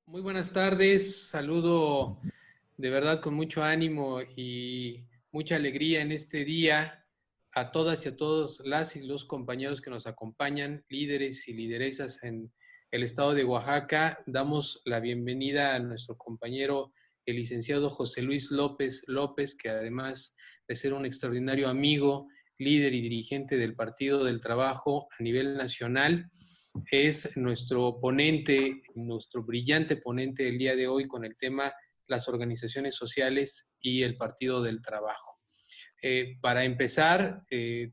Muy buenas tardes, saludo de verdad con mucho ánimo y mucha alegría en este día a todas y a todos las y los compañeros que nos acompañan, líderes y lideresas en el estado de Oaxaca. Damos la bienvenida a nuestro compañero, el licenciado José Luis López López, que además de ser un extraordinario amigo, líder y dirigente del Partido del Trabajo a nivel nacional, es nuestro ponente, nuestro brillante ponente del día de hoy con el tema las organizaciones sociales y el Partido del Trabajo. Para empezar,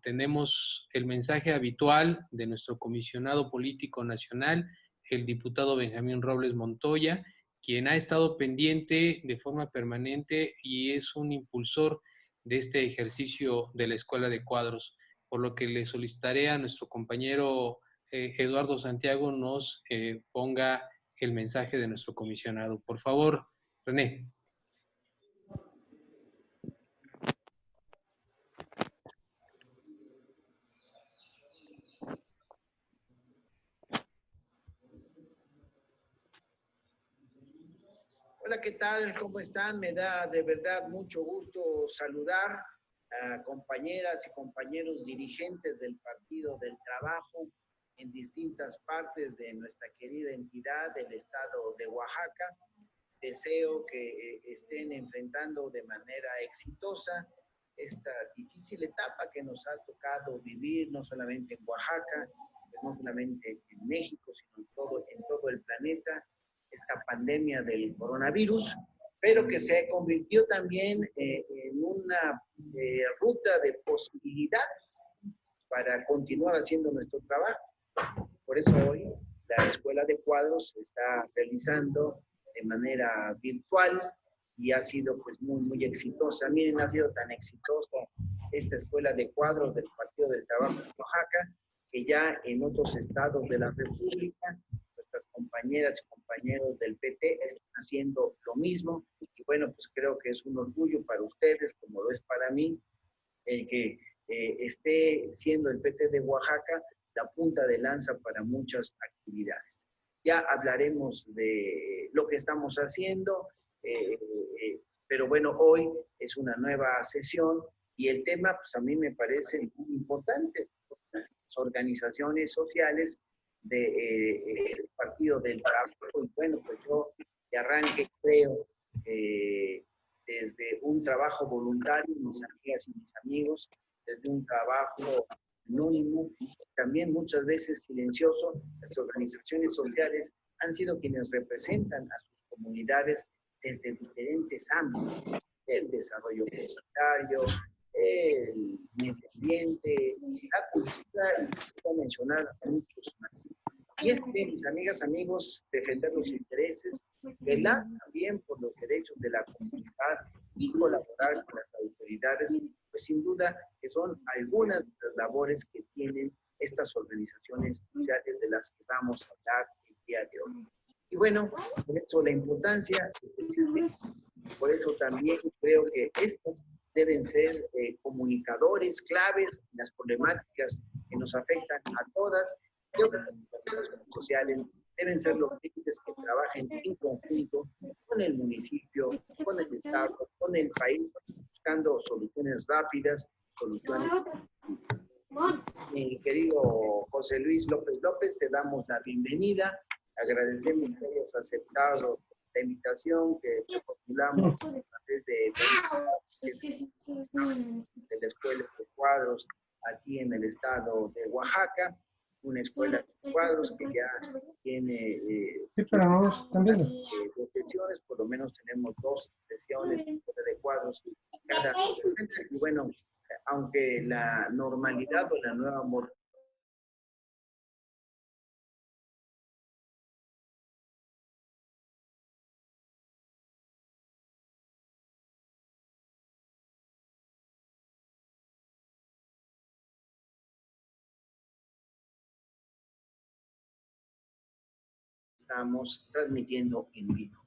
tenemos el mensaje habitual de nuestro comisionado político nacional, el diputado Benjamín Robles Montoya, quien ha estado pendiente de forma permanente y es un impulsor de este ejercicio de la Escuela de Cuadros, por lo que le solicitaré a nuestro compañero Eduardo Santiago nos ponga el mensaje de nuestro comisionado. Por favor, René. Hola, ¿qué tal? ¿Cómo están? Me da de verdad mucho gusto saludar a compañeras y compañeros dirigentes del Partido del Trabajo en distintas partes de nuestra querida entidad del estado de Oaxaca. Deseo que estén enfrentando de manera exitosa esta difícil etapa que nos ha tocado vivir, no solamente en Oaxaca, pues no solamente en México, sino en todo el planeta, esta pandemia del coronavirus, pero que se convirtió también en una ruta de posibilidades para continuar haciendo nuestro trabajo. Por eso hoy la Escuela de Cuadros se está realizando de manera virtual y ha sido pues muy exitosa. Miren, ha sido tan exitosa esta Escuela de Cuadros del Partido del Trabajo de Oaxaca que ya en otros estados de la República nuestras compañeras y compañeros del PT están haciendo lo mismo y bueno, pues creo que es un orgullo para ustedes como lo es para mí el que esté siendo el PT de Oaxaca la punta de lanza para muchas actividades. Ya hablaremos de lo que estamos haciendo, pero bueno, hoy es una nueva sesión y el tema pues a mí me parece muy importante. Las organizaciones sociales del Partido del Trabajo y bueno, pues yo de arranque creo desde un trabajo voluntario, mis amigas y mis amigos, desde un trabajo anónimo, también muchas veces silencioso, las organizaciones sociales han sido quienes representan a sus comunidades desde diferentes ámbitos, el desarrollo comunitario, el medio ambiente, la cultura, y puedo mencionar muchos más. Y es que, mis amigas, amigos, defender los intereses, velar también por los derechos de la comunidad y colaborar con las autoridades, pues sin duda que son algunas de las labores que tienen estas organizaciones sociales de las que vamos a hablar el día de hoy. Y bueno, por eso la importancia, por eso también creo que estas deben ser comunicadores claves en las problemáticas que nos afectan a todas y otras organizaciones sociales deben ser los entes que trabajen en conjunto con el municipio, con el Estado, con el país, buscando soluciones rápidas, soluciones. Mi querido José Luis López López, te damos la bienvenida. Agradecemos que hayas aceptado la invitación que te postulamos a través de la Escuela de Cuadros aquí en el estado de Oaxaca, una escuela de cuadros que ya tiene dos sesiones, por lo menos tenemos 2 sesiones de cuadros cada semestre. Y bueno, aunque la normalidad o la nueva modalidad estamos transmitiendo en vivo.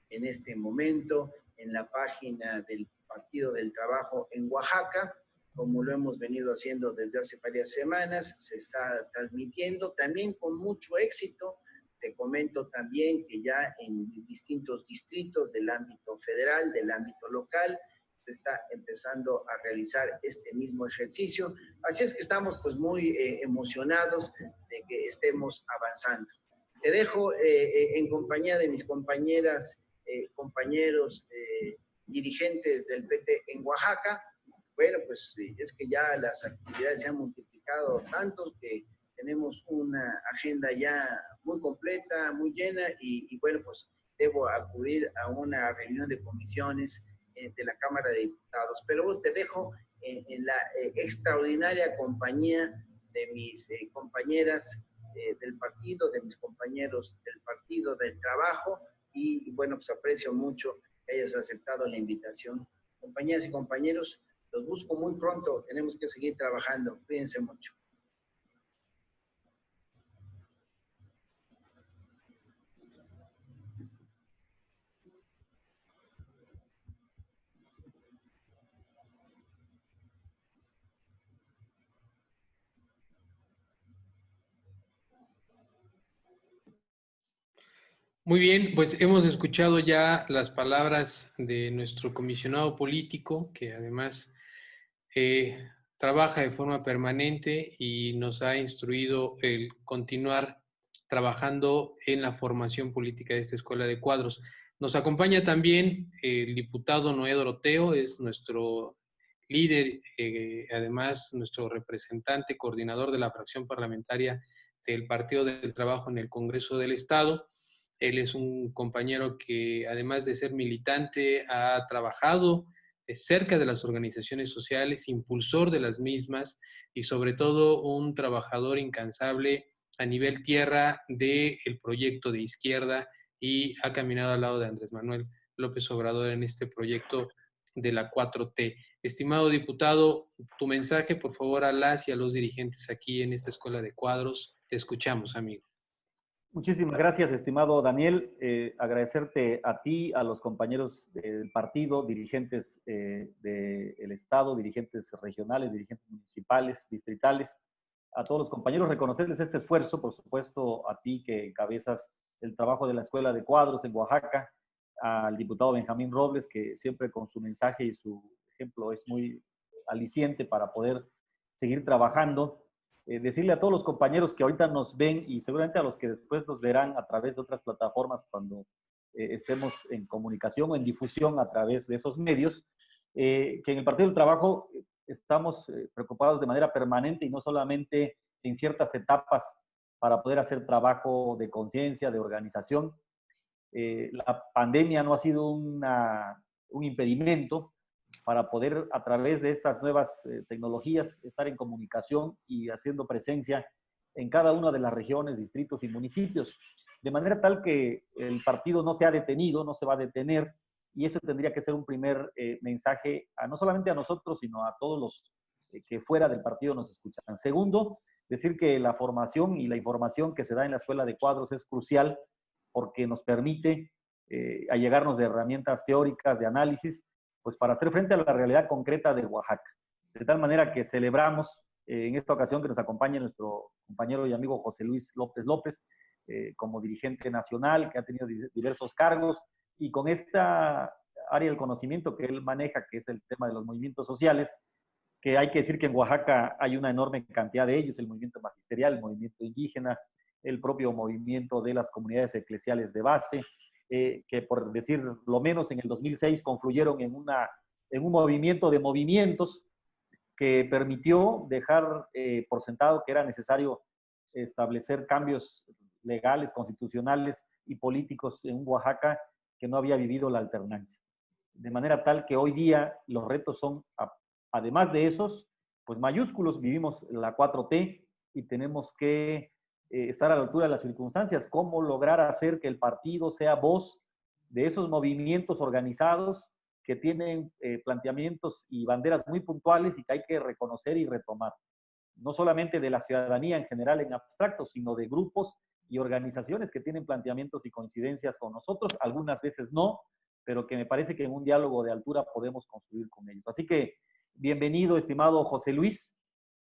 En este momento, en la página del Partido del Trabajo en Oaxaca, como lo hemos venido haciendo desde hace varias semanas, se está transmitiendo también con mucho éxito Te comento también que ya en distintos distritos del ámbito federal, del ámbito local, se está empezando a realizar este mismo ejercicio. Así es que estamos pues muy emocionados de que estemos avanzando. Te dejo en compañía de mis compañeras, compañeros, dirigentes del PT en Oaxaca. Bueno, pues es que ya las actividades se han multiplicado tanto que tenemos una agenda ya muy completa, muy llena y bueno, pues debo acudir a una reunión de comisiones de la Cámara de Diputados. Pero te dejo en la extraordinaria compañía de mis compañeras del partido, de mis compañeros del Partido del Trabajo y bueno, pues aprecio mucho que hayas aceptado la invitación. Compañeras y compañeros, los busco muy pronto, tenemos que seguir trabajando. Cuídense mucho. Muy bien, pues hemos escuchado ya las palabras de nuestro comisionado político, que además trabaja de forma permanente y nos ha instruido el continuar trabajando en la formación política de esta Escuela de Cuadros. Nos acompaña también el diputado Noé Doroteo, es nuestro líder, además nuestro representante, coordinador de la fracción parlamentaria del Partido del Trabajo en el Congreso del Estado. Él es un compañero que, además de ser militante, ha trabajado cerca de las organizaciones sociales, impulsor de las mismas y sobre todo un trabajador incansable a nivel tierra del proyecto de izquierda y ha caminado al lado de Andrés Manuel López Obrador en este proyecto de la 4T. Estimado diputado, tu mensaje, por favor, a las y a los dirigentes aquí en esta Escuela de Cuadros. Te escuchamos, amigo. Muchísimas gracias, estimado Daniel. Agradecerte a ti, a los compañeros del partido, dirigentes del Estado, dirigentes regionales, dirigentes municipales, distritales, a todos los compañeros, reconocerles este esfuerzo, por supuesto, a ti que encabezas el trabajo de la Escuela de Cuadros en Oaxaca, al diputado Benjamín Robles, que siempre con su mensaje y su ejemplo es muy aliciente para poder seguir trabajando. Decirle a todos los compañeros que ahorita nos ven y seguramente a los que después nos verán a través de otras plataformas cuando estemos en comunicación o en difusión a través de esos medios, que en el Partido del Trabajo estamos preocupados de manera permanente y no solamente en ciertas etapas para poder hacer trabajo de conciencia, de organización. La pandemia no ha sido un impedimento para poder, a través de estas nuevas tecnologías, estar en comunicación y haciendo presencia en cada una de las regiones, distritos y municipios, de manera tal que el partido no se ha detenido, no se va a detener, y eso tendría que ser un primer mensaje, no solamente a nosotros, sino a todos los que fuera del partido nos escuchan. Segundo, decir que la formación y la información que se da en la Escuela de Cuadros es crucial porque nos permite allegarnos de herramientas teóricas, de análisis, pues para hacer frente a la realidad concreta de Oaxaca. De tal manera que celebramos en esta ocasión que nos acompaña nuestro compañero y amigo José Luis López López, como dirigente nacional, que ha tenido diversos cargos, y con esta área del conocimiento que él maneja, que es el tema de los movimientos sociales, que hay que decir que en Oaxaca hay una enorme cantidad de ellos, el movimiento magisterial, el movimiento indígena, el propio movimiento de las comunidades eclesiales de base, que por decir lo menos en el 2006 confluyeron en un movimiento de movimientos que permitió dejar por sentado que era necesario establecer cambios legales, constitucionales y políticos en Oaxaca que no había vivido la alternancia. De manera tal que hoy día los retos son, además de esos, pues mayúsculos. Vivimos la 4T y tenemos que estar a la altura de las circunstancias. ¿Cómo lograr hacer que el partido sea voz de esos movimientos organizados que tienen planteamientos y banderas muy puntuales y que hay que reconocer y retomar? No solamente de la ciudadanía en general en abstracto, sino de grupos y organizaciones que tienen planteamientos y coincidencias con nosotros, algunas veces no, pero que me parece que en un diálogo de altura podemos construir con ellos. Así que bienvenido, estimado José Luis,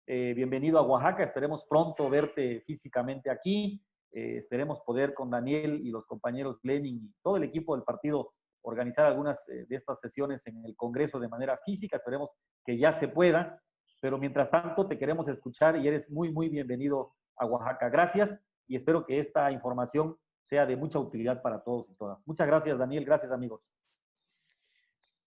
bienvenido a Oaxaca, esperemos pronto verte físicamente aquí esperemos poder con Daniel y los compañeros Lenin y todo el equipo del partido organizar algunas de estas sesiones en el Congreso de manera física. Esperemos que ya se pueda, pero mientras tanto te queremos escuchar y eres muy, muy bienvenido a Oaxaca. Gracias y espero que esta información sea de mucha utilidad para todos y todas. Muchas gracias, Daniel. Gracias, amigos.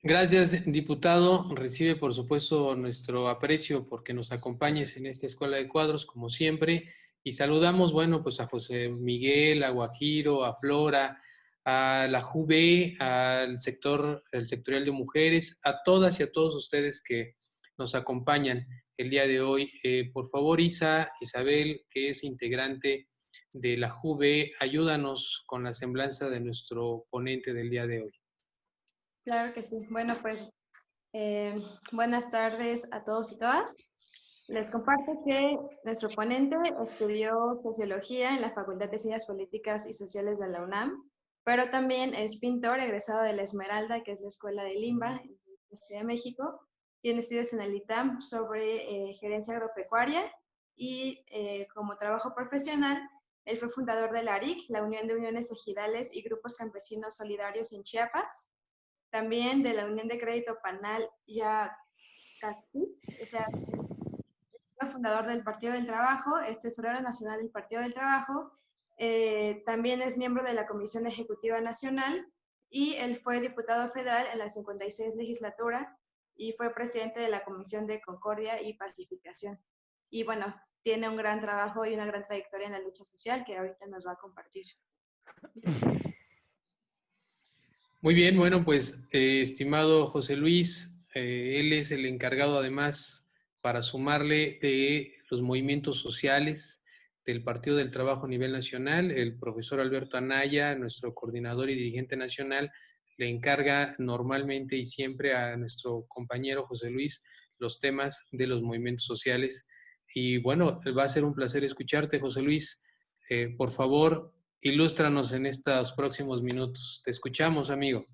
Gracias, diputado. Recibe, por supuesto, nuestro aprecio porque nos acompañes en esta Escuela de Cuadros, como siempre. Y saludamos, bueno, pues a José Miguel, a Guajiro, a Flora, a la JUVE, al sector, el sectorial de mujeres, a todas y a todos ustedes que nos acompañan el día de hoy. Por favor, Isabel, que es integrante de la JUVE, ayúdanos con la semblanza de nuestro ponente del día de hoy. Claro que sí. Bueno, pues buenas tardes a todos y todas. Les comparto que nuestro ponente estudió Sociología en la Facultad de Ciencias Políticas y Sociales de la UNAM, pero también es pintor egresado de la Esmeralda, que es la Escuela de Limba, en la Ciudad de México. Tiene estudios en el ITAM sobre gerencia agropecuaria y como trabajo profesional, él fue fundador de la ARIC, la Unión de Uniones Ejidales y Grupos Campesinos Solidarios en Chiapas, también de la Unión de Crédito Panal Yacacti, o sea, fundador del Partido del Trabajo, es tesorero nacional del Partido del Trabajo, también es miembro de la Comisión Ejecutiva Nacional y él fue diputado federal en la 56 legislatura y fue presidente de la Comisión de Concordia y Pacificación. Y bueno, tiene un gran trabajo y una gran trayectoria en la lucha social que ahorita nos va a compartir. Muy bien, bueno, pues estimado José Luis, él es el encargado además para sumarle de los movimientos sociales del Partido del Trabajo a nivel nacional. El profesor Alberto Anaya, nuestro coordinador y dirigente nacional, le encarga normalmente y siempre a nuestro compañero José Luis los temas de los movimientos sociales. Y bueno, va a ser un placer escucharte, José Luis. Por favor, ilústranos en estos próximos minutos. Te escuchamos, amigo.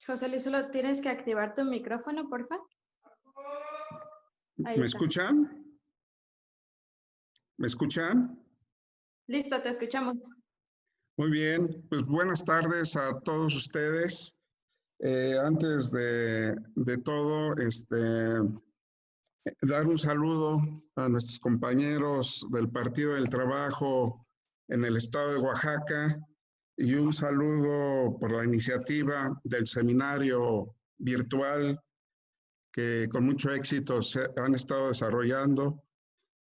José Luis, solo tienes que activar tu micrófono, por favor. ¿Me escuchan? ¿Me escuchan? Listo, te escuchamos. Muy bien, pues buenas tardes a todos ustedes. Antes de todo, dar un saludo a nuestros compañeros del Partido del Trabajo en el estado de Oaxaca y un saludo por la iniciativa del seminario virtual que con mucho éxito se han estado desarrollando.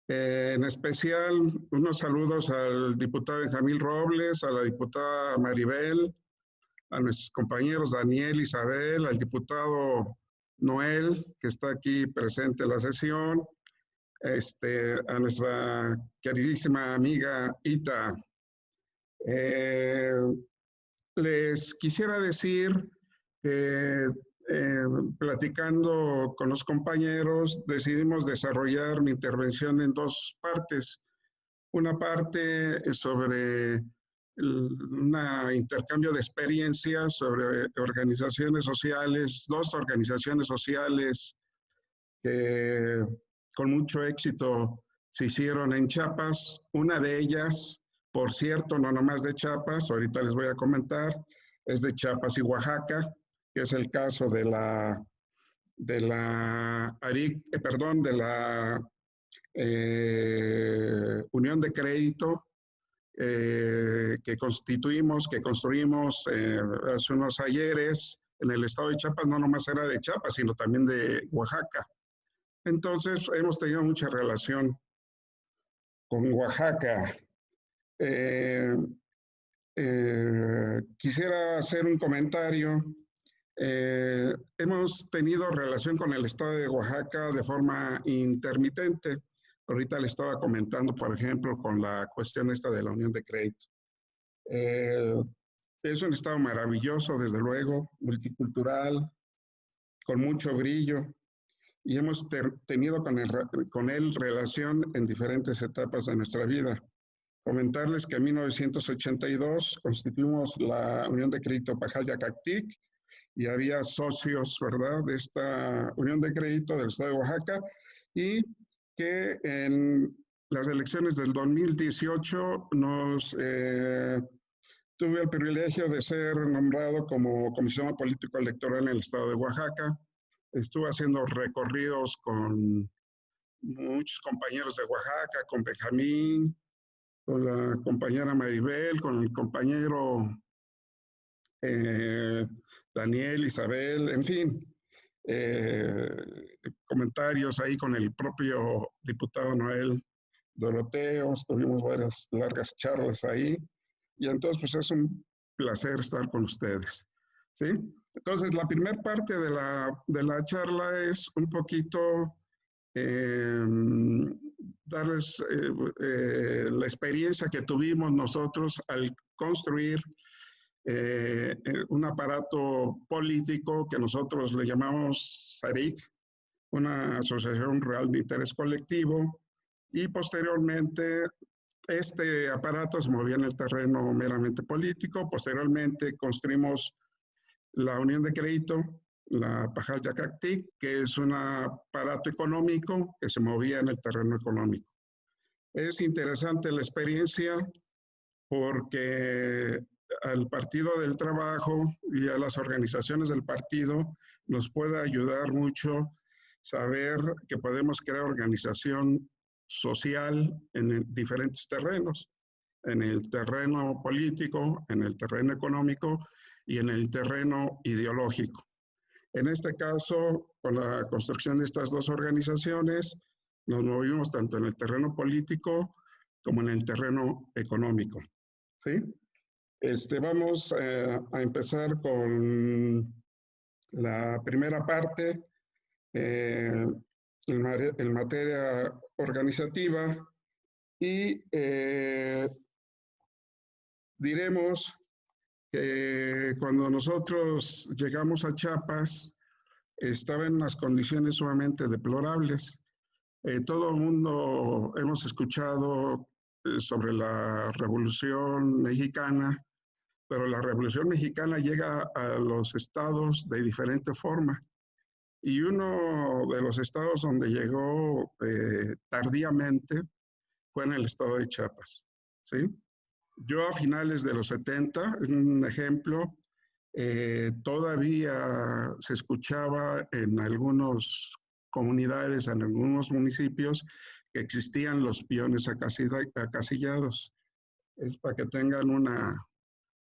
En especial, unos saludos al diputado Benjamín Robles, a la diputada Maribel, a nuestros compañeros Daniel, Isabel, al diputado Noel, que está aquí presente en la sesión, a nuestra queridísima amiga Ita. Les quisiera decir que platicando con los compañeros, decidimos desarrollar mi intervención en dos partes. Una parte sobre un intercambio de experiencias sobre organizaciones sociales, dos organizaciones sociales que con mucho éxito se hicieron en Chiapas. Una de ellas, por cierto, no nomás de Chiapas, ahorita les voy a comentar, es de Chiapas y Oaxaca, que es el caso de la Unión de Crédito que construimos hace unos ayeres en el estado de Chiapas. No nomás era de Chiapas, sino también de Oaxaca. Entonces, hemos tenido mucha relación con Oaxaca. Quisiera hacer un comentario. Hemos tenido relación con el estado de Oaxaca de forma intermitente. Ahorita le estaba comentando, por ejemplo, con la cuestión esta de la Unión de Crédito. Es un estado maravilloso, desde luego, multicultural, con mucho brillo. y hemos tenido con él relación en diferentes etapas de nuestra vida. Comentarles que en 1982 constituimos la Unión de Crédito Pajaya-Cactic y había socios, ¿verdad?, de esta Unión de Crédito del Estado de Oaxaca, y que en las elecciones del 2018 tuve el privilegio de ser nombrado como comisionado político electoral en el Estado de Oaxaca. Estuve haciendo recorridos con muchos compañeros de Oaxaca, con Benjamín, con la compañera Maribel, con el compañero Daniel, Isabel, en fin, comentarios ahí con el propio diputado Noel Doroteo, tuvimos varias largas charlas ahí, y entonces pues es un placer estar con ustedes, ¿sí? Entonces la primera parte de la charla es un poquito darles la experiencia que tuvimos nosotros al construir un aparato político que nosotros le llamamos SARIC, una asociación real de interés colectivo, y posteriormente este aparato se movía en el terreno meramente político. Posteriormente construimos la Unión de Crédito, la Pajaya-Cactic, que es un aparato económico que se movía en el terreno económico. Es interesante la experiencia porque al Partido del Trabajo y a las organizaciones del partido nos puede ayudar mucho saber que podemos crear organización social en diferentes terrenos, en el terreno político, en el terreno económico y en el terreno ideológico. En este caso, con la construcción de estas dos organizaciones, nos movimos tanto en el terreno político como en el terreno económico, ¿sí? Vamos a empezar con la primera parte, en materia organizativa, y diremos que cuando nosotros llegamos a Chiapas estaba en unas condiciones sumamente deplorables. Todo el mundo hemos escuchado sobre la Revolución Mexicana, pero la Revolución Mexicana llega a los estados de diferente forma. Y uno de los estados donde llegó tardíamente fue en el estado de Chiapas, ¿sí? Yo a finales de los 70, un ejemplo, todavía se escuchaba en algunas comunidades, en algunos municipios, que existían los peones acasillados. Es para que tengan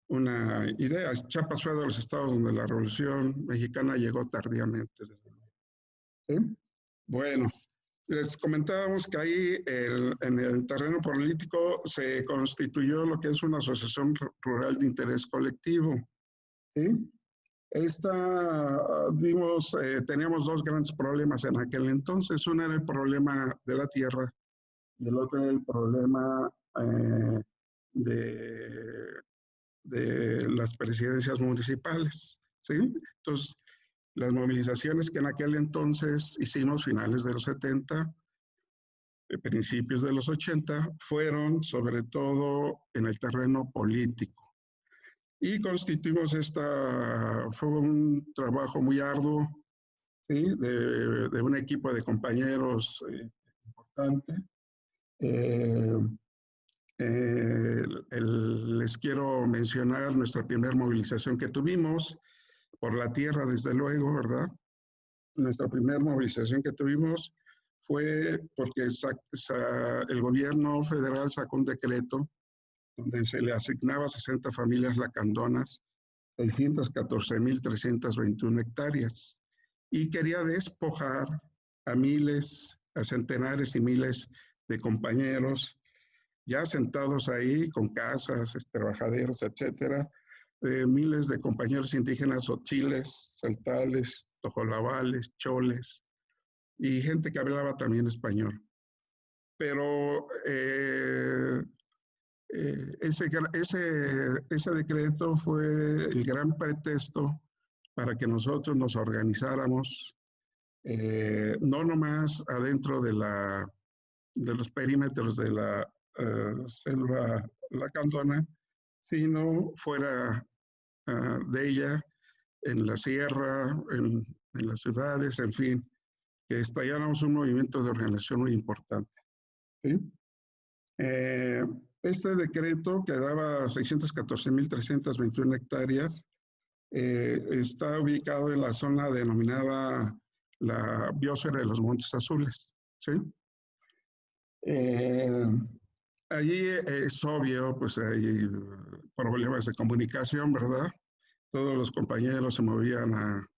una idea. Chiapas fue de los estados donde la Revolución Mexicana llegó tardíamente. ¿Sí? Bueno, les comentábamos que ahí en el terreno político se constituyó lo que es una asociación rural de interés colectivo. ¿Sí? Teníamos dos grandes problemas en aquel entonces. Uno era el problema de la tierra y el otro era el problema de las presidencias municipales, ¿sí? Entonces, las movilizaciones que en aquel entonces hicimos, finales de los 70, principios de los 80, fueron sobre todo en el terreno político. Y constituimos fue un trabajo muy arduo, ¿sí? de un equipo de compañeros importante. Les quiero mencionar nuestra primera movilización que tuvimos, por la tierra, desde luego, ¿verdad? Nuestra primera movilización que tuvimos fue porque el gobierno federal sacó un decreto donde se le asignaba a 60 familias lacandonas 614,321 hectáreas y quería despojar a centenares y miles de compañeros ya sentados ahí con casas, trabajaderos, etcétera, miles de compañeros indígenas otziles, saltales, tojolabales, choles y gente que hablaba también español. Pero ese decreto fue el gran pretexto para que nosotros nos organizáramos no nomás adentro de los perímetros de la selva lacandona, sino fuera de ella, en la sierra, en las ciudades, en fin, que estalláramos un movimiento de organización muy importante. ¿Sí? Este decreto, que daba 614.321 hectáreas, está ubicado en la zona denominada la biosfera de los Montes Azules. ¿Sí? Allí es obvio, pues hay problemas de comunicación, ¿verdad? Todos los compañeros se movían a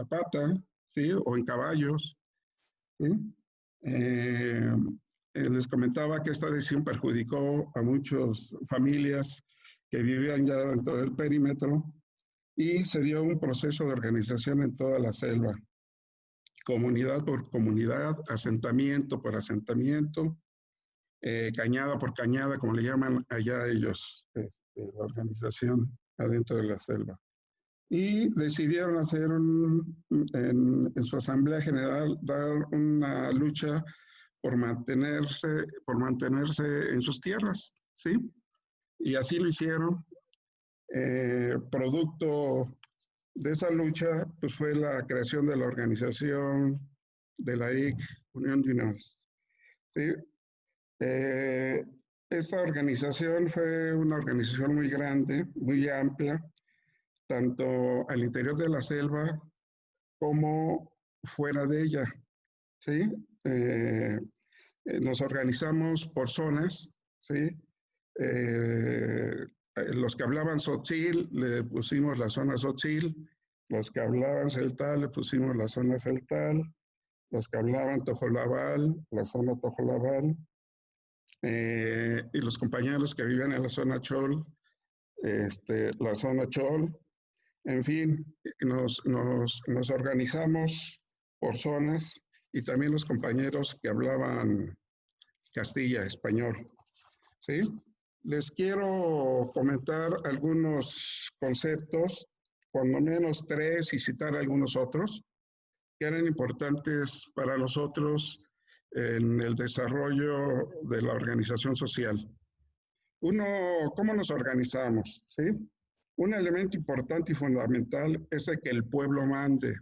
pata, ¿sí? O en caballos, ¿sí? Les comentaba que esta decisión perjudicó a muchas familias que vivían ya dentro del perímetro y se dio un proceso de organización en toda la selva, comunidad por comunidad, asentamiento por asentamiento, cañada por cañada, como le llaman allá ellos, la organización adentro de la selva. Y decidieron hacer en su asamblea general, dar una lucha por mantenerse en sus tierras, ¿sí? Y así lo hicieron. Producto de esa lucha, pues fue la creación de la organización de la IC, Unión de Unas, ¿sí? Esta organización fue una organización muy grande, muy amplia, tanto al interior de la selva como fuera de ella, ¿sí? Nos organizamos por zonas, ¿sí? Los que hablaban Tzotzil, le pusimos la zona Tzotzil, los que hablaban Celtal, le pusimos la zona Celtal, los que hablaban Tojolabal, la zona Tojolabal, y los compañeros que vivían en la zona Chol, la zona Chol. En fin, nos organizamos por zonas y también los compañeros que hablaban Castilla, español. ¿Sí? Les quiero comentar algunos conceptos, cuando menos 3, y citar algunos otros, que eran importantes para nosotros en el desarrollo de la organización social. Uno, ¿cómo nos organizamos? ¿Sí? Un elemento importante y fundamental es el que el pueblo mande,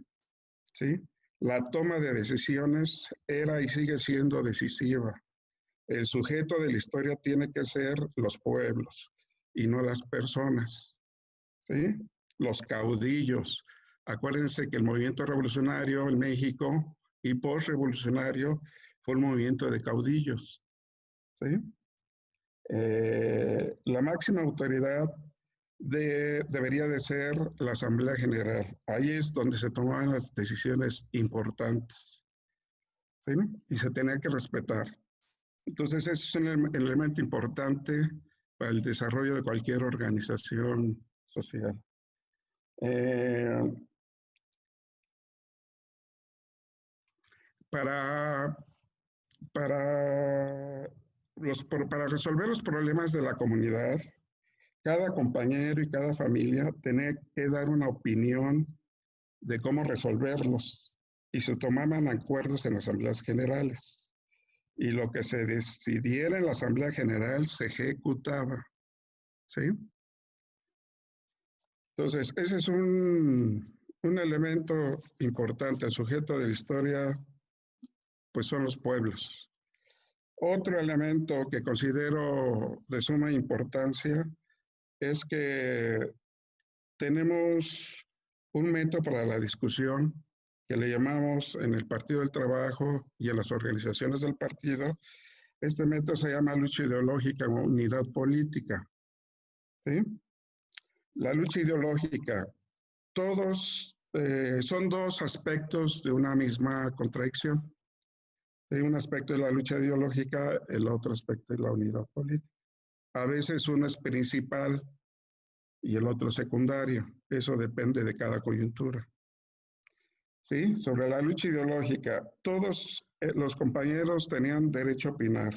¿sí? La toma de decisiones era y sigue siendo decisiva. El sujeto de la historia tiene que ser los pueblos y no las personas, ¿sí? Los caudillos. Acuérdense que el movimiento revolucionario en México y postrevolucionario fue un movimiento de caudillos, ¿sí? La máxima autoridad debería de ser la Asamblea General. Ahí es donde se toman las decisiones importantes, ¿sí? Y se tenía que respetar. Entonces, ese es un elemento importante para el desarrollo de cualquier organización social. Para resolver los problemas de la comunidad, cada compañero y cada familia tenía que dar una opinión de cómo resolverlos y se tomaban acuerdos en las asambleas generales. Y lo que se decidiera en la asamblea general se ejecutaba, ¿sí? Entonces, ese es un elemento importante. El sujeto de la historia, pues son los pueblos. Otro elemento que considero de suma importancia es que tenemos un método para la discusión que le llamamos en el Partido del Trabajo y en las organizaciones del partido. Este método se llama lucha ideológica o unidad política, ¿sí? La lucha ideológica, son dos aspectos de una misma contradicción. Un aspecto es la lucha ideológica, el otro aspecto es la unidad política. A veces uno es principal y el otro secundario. Eso depende de cada coyuntura. ¿Sí? Sobre la lucha ideológica, todos los compañeros tenían derecho a opinar.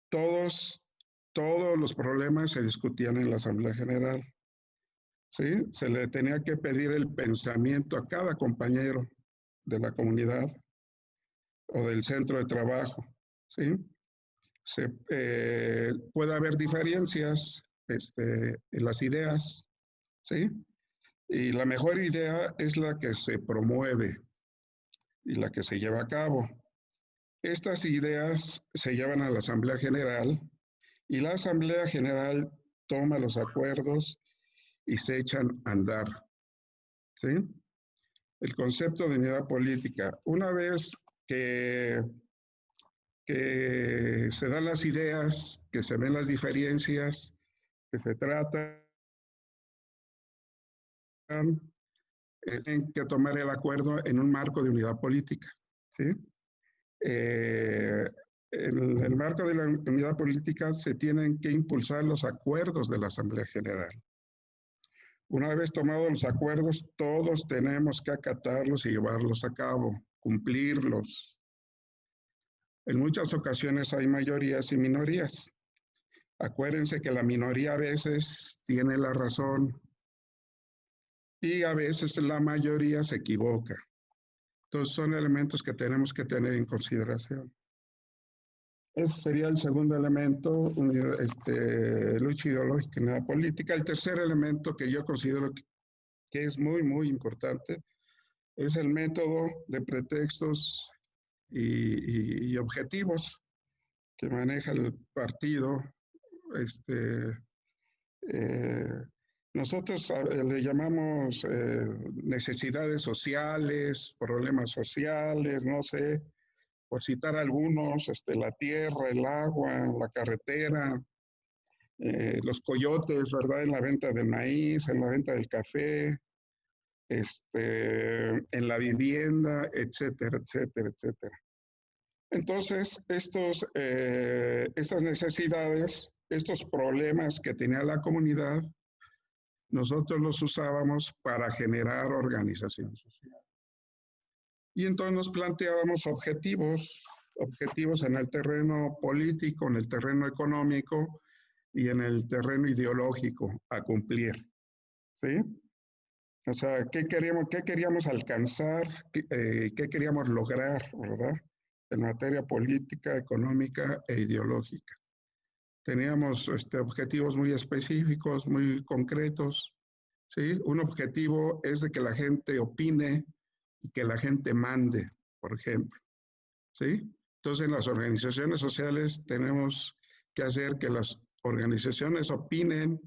Todos los problemas se discutían en la Asamblea General. ¿sí? Se le tenía que pedir el pensamiento a cada compañero de la comunidad o del centro de trabajo, ¿sí? Puede haber diferencias en las ideas, ¿sí? Y la mejor idea es la que se promueve y la que se lleva a cabo. Estas ideas se llevan a la Asamblea General y la Asamblea General toma los acuerdos y se echan a andar, ¿sí? El concepto de unidad política. Una vez que se dan las ideas, que se ven las diferencias, que se tratan, tienen que tomar el acuerdo en un marco de unidad política, ¿sí? En el marco de la unidad política se tienen que impulsar los acuerdos de la Asamblea General. Una vez tomados los acuerdos, todos tenemos que acatarlos y llevarlos a cabo, cumplirlos. En muchas ocasiones hay mayorías y minorías. Acuérdense que la minoría a veces tiene la razón y a veces la mayoría se equivoca. Entonces son elementos que tenemos que tener en consideración. Ese sería el segundo elemento, lucha ideológica y unidad política. El tercer elemento que yo considero que es muy, muy importante es el método de pretextos y objetivos que maneja el partido. Nosotros le llamamos necesidades sociales, problemas sociales, no sé, por citar algunos, la tierra, el agua, la carretera, los coyotes, ¿verdad? En la venta del maíz, en la venta del café, en la vivienda, etcétera, etcétera, etcétera. Entonces, estas necesidades, estos problemas que tenía la comunidad, nosotros los usábamos para generar organización social. Y entonces nos planteábamos objetivos en el terreno político, en el terreno económico y en el terreno ideológico a cumplir, ¿sí? O sea, ¿qué queríamos alcanzar? ¿Qué queríamos lograr, verdad? En materia política, económica e ideológica. Teníamos objetivos muy específicos, muy concretos, ¿sí? Un objetivo es de que la gente opine y que la gente mande, por ejemplo, ¿sí? Entonces, en las organizaciones sociales tenemos que hacer que las organizaciones opinen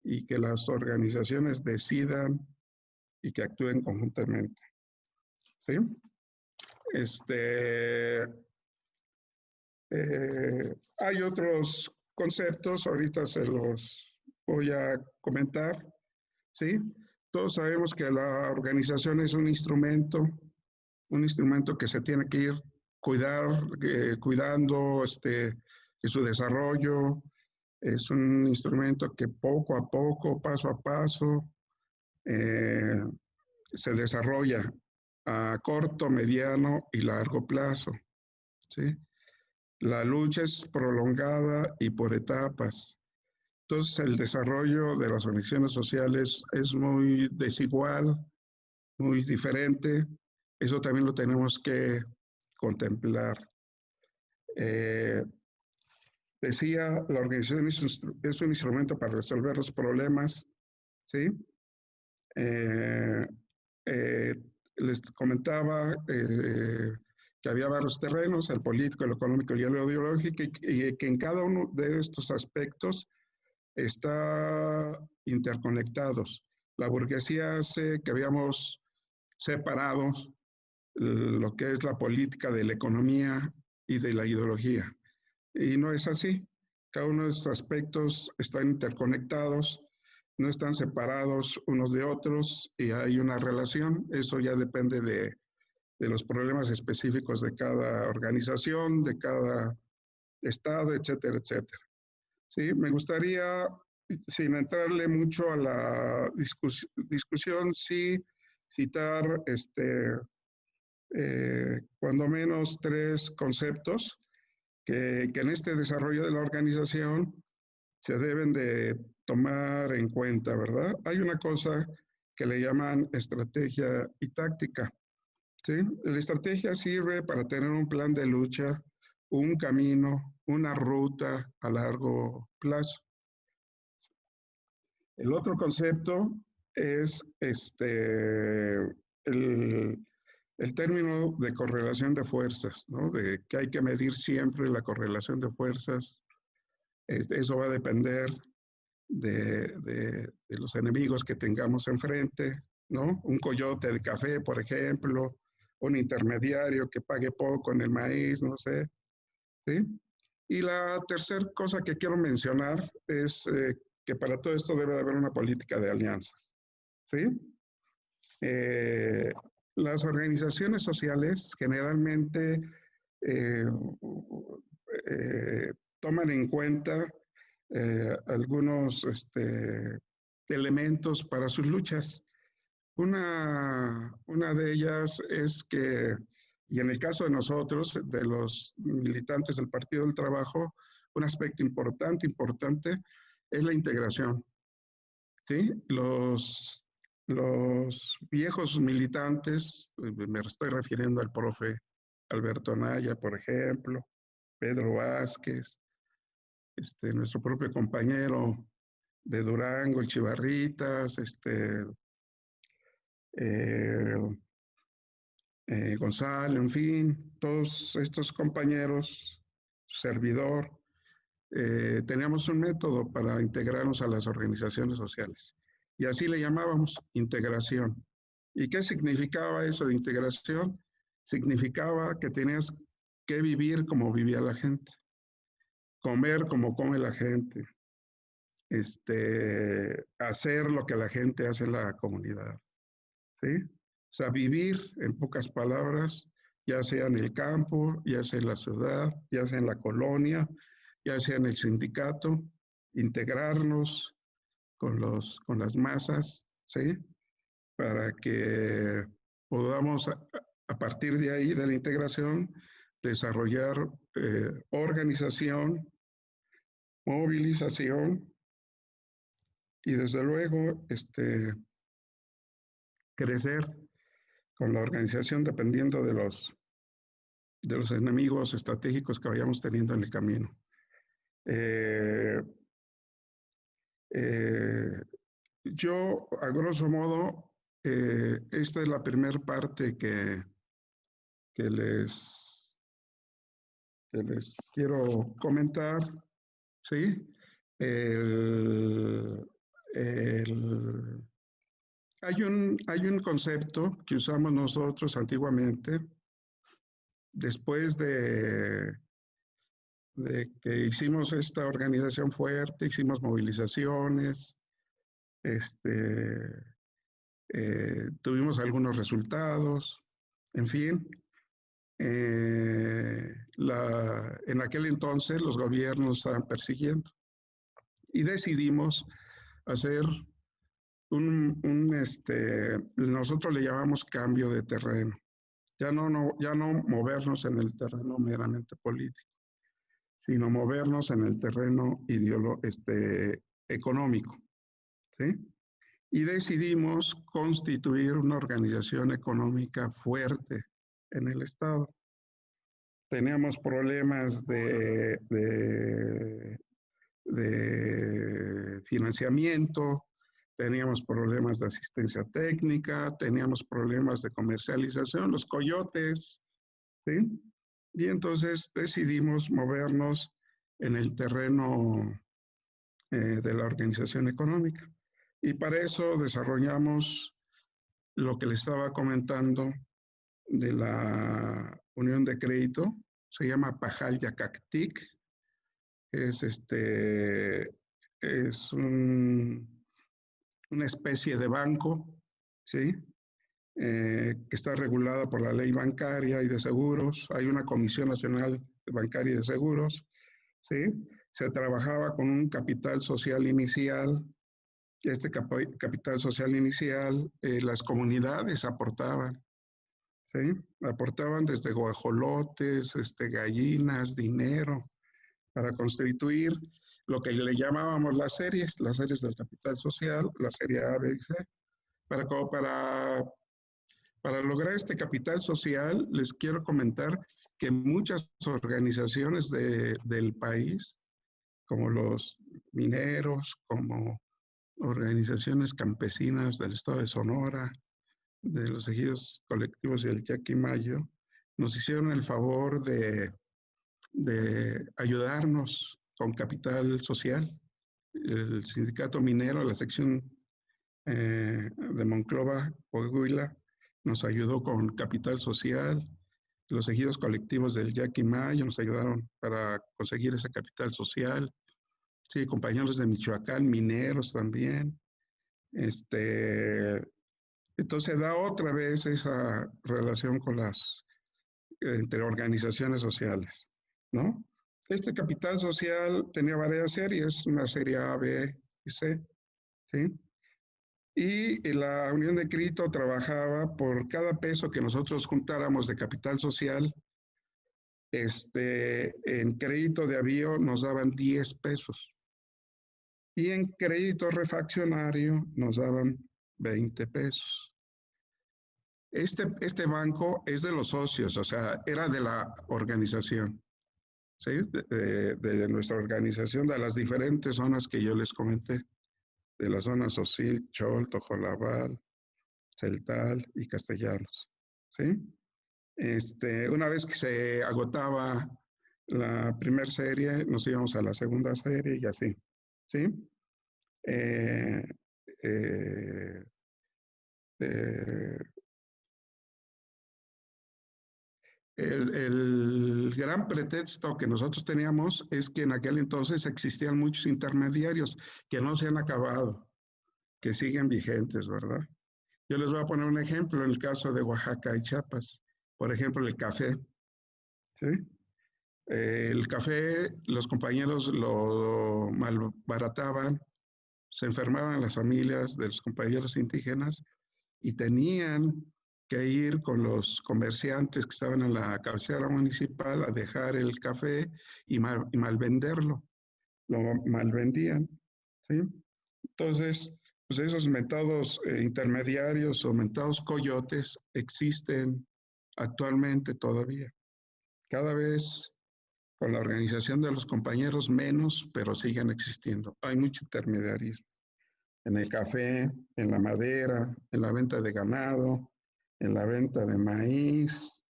y que las organizaciones decidan y que actúen conjuntamente, ¿sí? Hay otros conceptos, ahorita se los voy a comentar, ¿sí? Todos sabemos que la organización es un instrumento que se tiene que ir cuidando de su desarrollo. Es un instrumento que poco a poco, paso a paso, se desarrolla a corto, mediano y largo plazo, ¿sí? La lucha es prolongada y por etapas. Entonces, el desarrollo de las organizaciones sociales es muy desigual, muy diferente. Eso también lo tenemos que contemplar. Decía, la organización es un instrumento para resolver los problemas, ¿sí? Les comentaba que había varios terrenos, el político, el económico y el ideológico, y que en cada uno de estos aspectos está interconectados. La burguesía hace que habíamos separado lo que es la política de la economía y de la ideología. Y no es así. Cada uno de estos aspectos están interconectados, no están separados unos de otros y hay una relación. Eso ya depende de los problemas específicos de cada organización, de cada estado, etcétera, etcétera. Sí, me gustaría, sin entrarle mucho a la discusión, sí citar cuando menos 3 conceptos que en este desarrollo de la organización se deben de tomar en cuenta, ¿verdad? Hay una cosa que le llaman estrategia y táctica, ¿sí? La estrategia sirve para tener un plan de lucha, un camino, una ruta a largo plazo. El otro concepto es el término de correlación de fuerzas, ¿no? De que hay que medir siempre la correlación de fuerzas. Eso va a depender de los enemigos que tengamos enfrente, ¿no? Un coyote de café, por ejemplo, un intermediario que pague poco en el maíz, no sé, ¿sí? Y la tercera cosa que quiero mencionar es que para todo esto debe de haber una política de alianzas, ¿sí? Las organizaciones sociales generalmente toman en cuenta algunos elementos para sus luchas. Una de ellas es que, y en el caso de nosotros, de los militantes del Partido del Trabajo, un aspecto importante es la integración, ¿sí? Los viejos militantes, me estoy refiriendo al profe Alberto Anaya, por ejemplo, Pedro Vázquez, nuestro propio compañero de Durango, el Chivarritas, Gonzalo, en fin, todos estos compañeros, servidor, teníamos un método para integrarnos a las organizaciones sociales. Y así le llamábamos integración. ¿Y qué significaba eso de integración? Significaba que tenías que vivir como vivía la gente, comer como come la gente, hacer lo que la gente hace en la comunidad, ¿sí? O sea, vivir, en pocas palabras, ya sea en el campo, ya sea en la ciudad, ya sea en la colonia, ya sea en el sindicato, integrarnos con las masas, ¿sí? Para que podamos, a partir de ahí, de la integración, desarrollar organización, movilización y, desde luego, crecer con la organización dependiendo de los enemigos estratégicos que vayamos teniendo en el camino. Yo, a grosso modo, esta es la primera parte que les quiero comentar, ¿sí? Hay un concepto que usamos nosotros antiguamente, después de que hicimos esta organización fuerte, hicimos movilizaciones, tuvimos algunos resultados, en fin. En aquel entonces los gobiernos estaban persiguiendo y decidimos hacer nosotros le llamamos cambio de terreno. Ya no movernos en el terreno meramente político, sino movernos en el terreno económico, ¿sí? Y decidimos constituir una organización económica fuerte en el Estado. Teníamos problemas de financiamiento, teníamos problemas de asistencia técnica, teníamos problemas de comercialización, los coyotes, ¿sí? Y entonces decidimos movernos en el terreno de la organización económica. Y para eso desarrollamos lo que le estaba comentando de la unión de crédito, se llama Pajal Yacactic, es una especie de banco, ¿sí? Que está regulada por la ley bancaria y de seguros. Hay una Comisión Nacional Bancaria y de Seguros, ¿sí? Se trabajaba con un capital social inicial. Este capital social inicial, las comunidades aportaban, ¿sí? Aportaban desde guajolotes, gallinas, dinero, para constituir lo que le llamábamos las series del capital social, la serie A, B y C. Para lograr este capital social, les quiero comentar que muchas organizaciones del país, como los mineros, como organizaciones campesinas del estado de Sonora, de los ejidos colectivos del Yaquimayo, nos hicieron el favor de ayudarnos con capital social. El sindicato minero, la sección de Monclova, Coahuila, nos ayudó con capital social. Los ejidos colectivos del Yaquimayo nos ayudaron para conseguir ese capital social. Sí, compañeros de Michoacán, mineros también. Entonces da otra vez esa relación con entre organizaciones sociales, ¿no? Este capital social tenía varias series, una serie A, B y C, ¿sí? Y la Unión de Crédito trabajaba por cada peso que nosotros juntáramos de capital social, en crédito de avío nos daban 10 pesos. Y en crédito refaccionario nos daban 20 pesos. Este banco es de los socios, o sea, era de la organización, ¿sí? De nuestra organización, de las diferentes zonas que yo les comenté, de la zona Sosil, Chol, Tojolabal, Celtal y Castellanos, ¿sí? Una vez que se agotaba la primera serie, nos íbamos a la segunda serie y así, ¿sí? El gran pretexto que nosotros teníamos es que en aquel entonces existían muchos intermediarios que no se han acabado, que siguen vigentes, ¿verdad? Yo les voy a poner un ejemplo en el caso de Oaxaca y Chiapas. Por ejemplo, el café, ¿sí? El café, los compañeros lo malbarataban, se enfermaban las familias de los compañeros indígenas y tenían que ir con los comerciantes que estaban en la cabecera municipal a dejar el café y malvenderlo. Lo malvendían, ¿sí? Entonces, pues esos mentados intermediarios o mentados coyotes existen actualmente todavía. Cada vez con la organización de los compañeros menos, pero siguen existiendo. Hay mucho intermediarismo en el café, en la madera, en la venta de ganado, en la venta de maíz,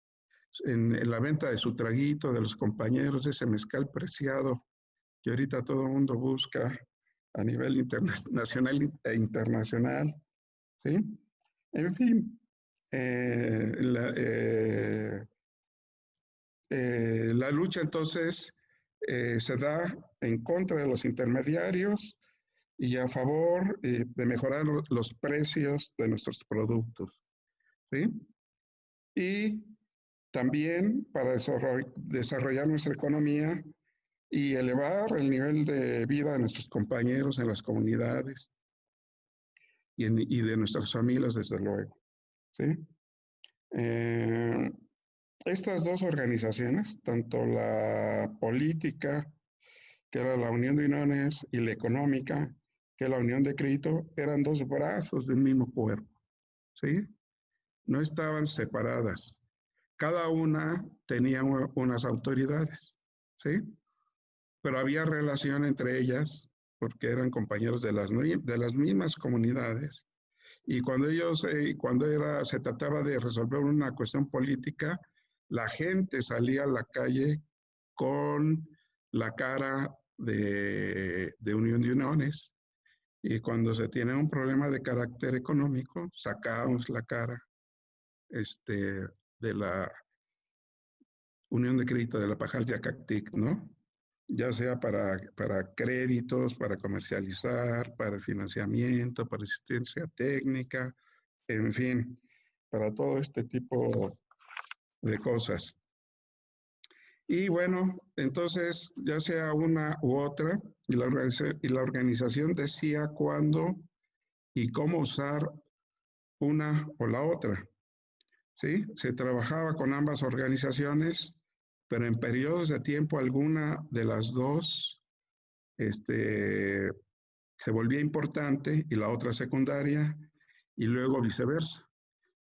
en la venta de su traguito, de los compañeros, de ese mezcal preciado que ahorita todo el mundo busca a nivel nacional e internacional, ¿sí? En fin, la lucha entonces se da en contra de los intermediarios y a favor de mejorar los precios de nuestros productos, ¿sí? Y también para desarrollar nuestra economía y elevar el nivel de vida de nuestros compañeros en las comunidades y de nuestras familias, desde luego, ¿sí? Estas dos organizaciones, tanto la política, que era la Unión de Uniones, y la económica, que la Unión de Crédito, eran dos brazos de un mismo cuerpo, ¿sí? No estaban separadas. Cada una tenía unas autoridades, ¿sí? Pero había relación entre ellas porque eran compañeros de las mismas comunidades. Y cuando se trataba de resolver una cuestión política, la gente salía a la calle con la cara de Unión de Uniones. Y cuando se tiene un problema de carácter económico, sacábamos la cara de la Unión de Crédito de la Pajal Yacactic, ¿no? Ya sea para créditos, para comercializar, para financiamiento, para asistencia técnica, en fin, para todo este tipo de cosas. Y bueno, entonces, ya sea una u otra, y la organización decía cuándo y cómo usar una o la otra, ¿sí? Se trabajaba con ambas organizaciones, pero en periodos de tiempo alguna de las dos se volvía importante y la otra secundaria, y luego viceversa.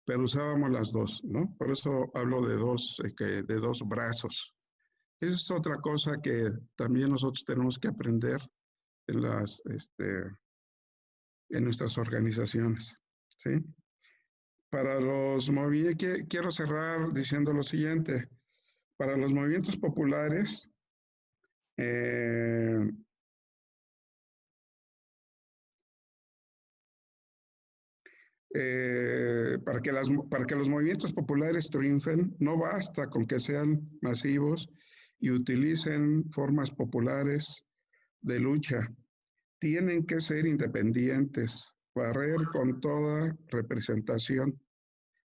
Pero usábamos las dos, ¿no? Por eso hablo de dos brazos. Esa es otra cosa que también nosotros tenemos que aprender en nuestras organizaciones, ¿sí? Para los movimientos, quiero cerrar diciendo lo siguiente. Para los movimientos populares, para que los movimientos populares triunfen, no basta con que sean masivos y utilicen formas populares de lucha. Tienen que ser independientes, barrer con toda representación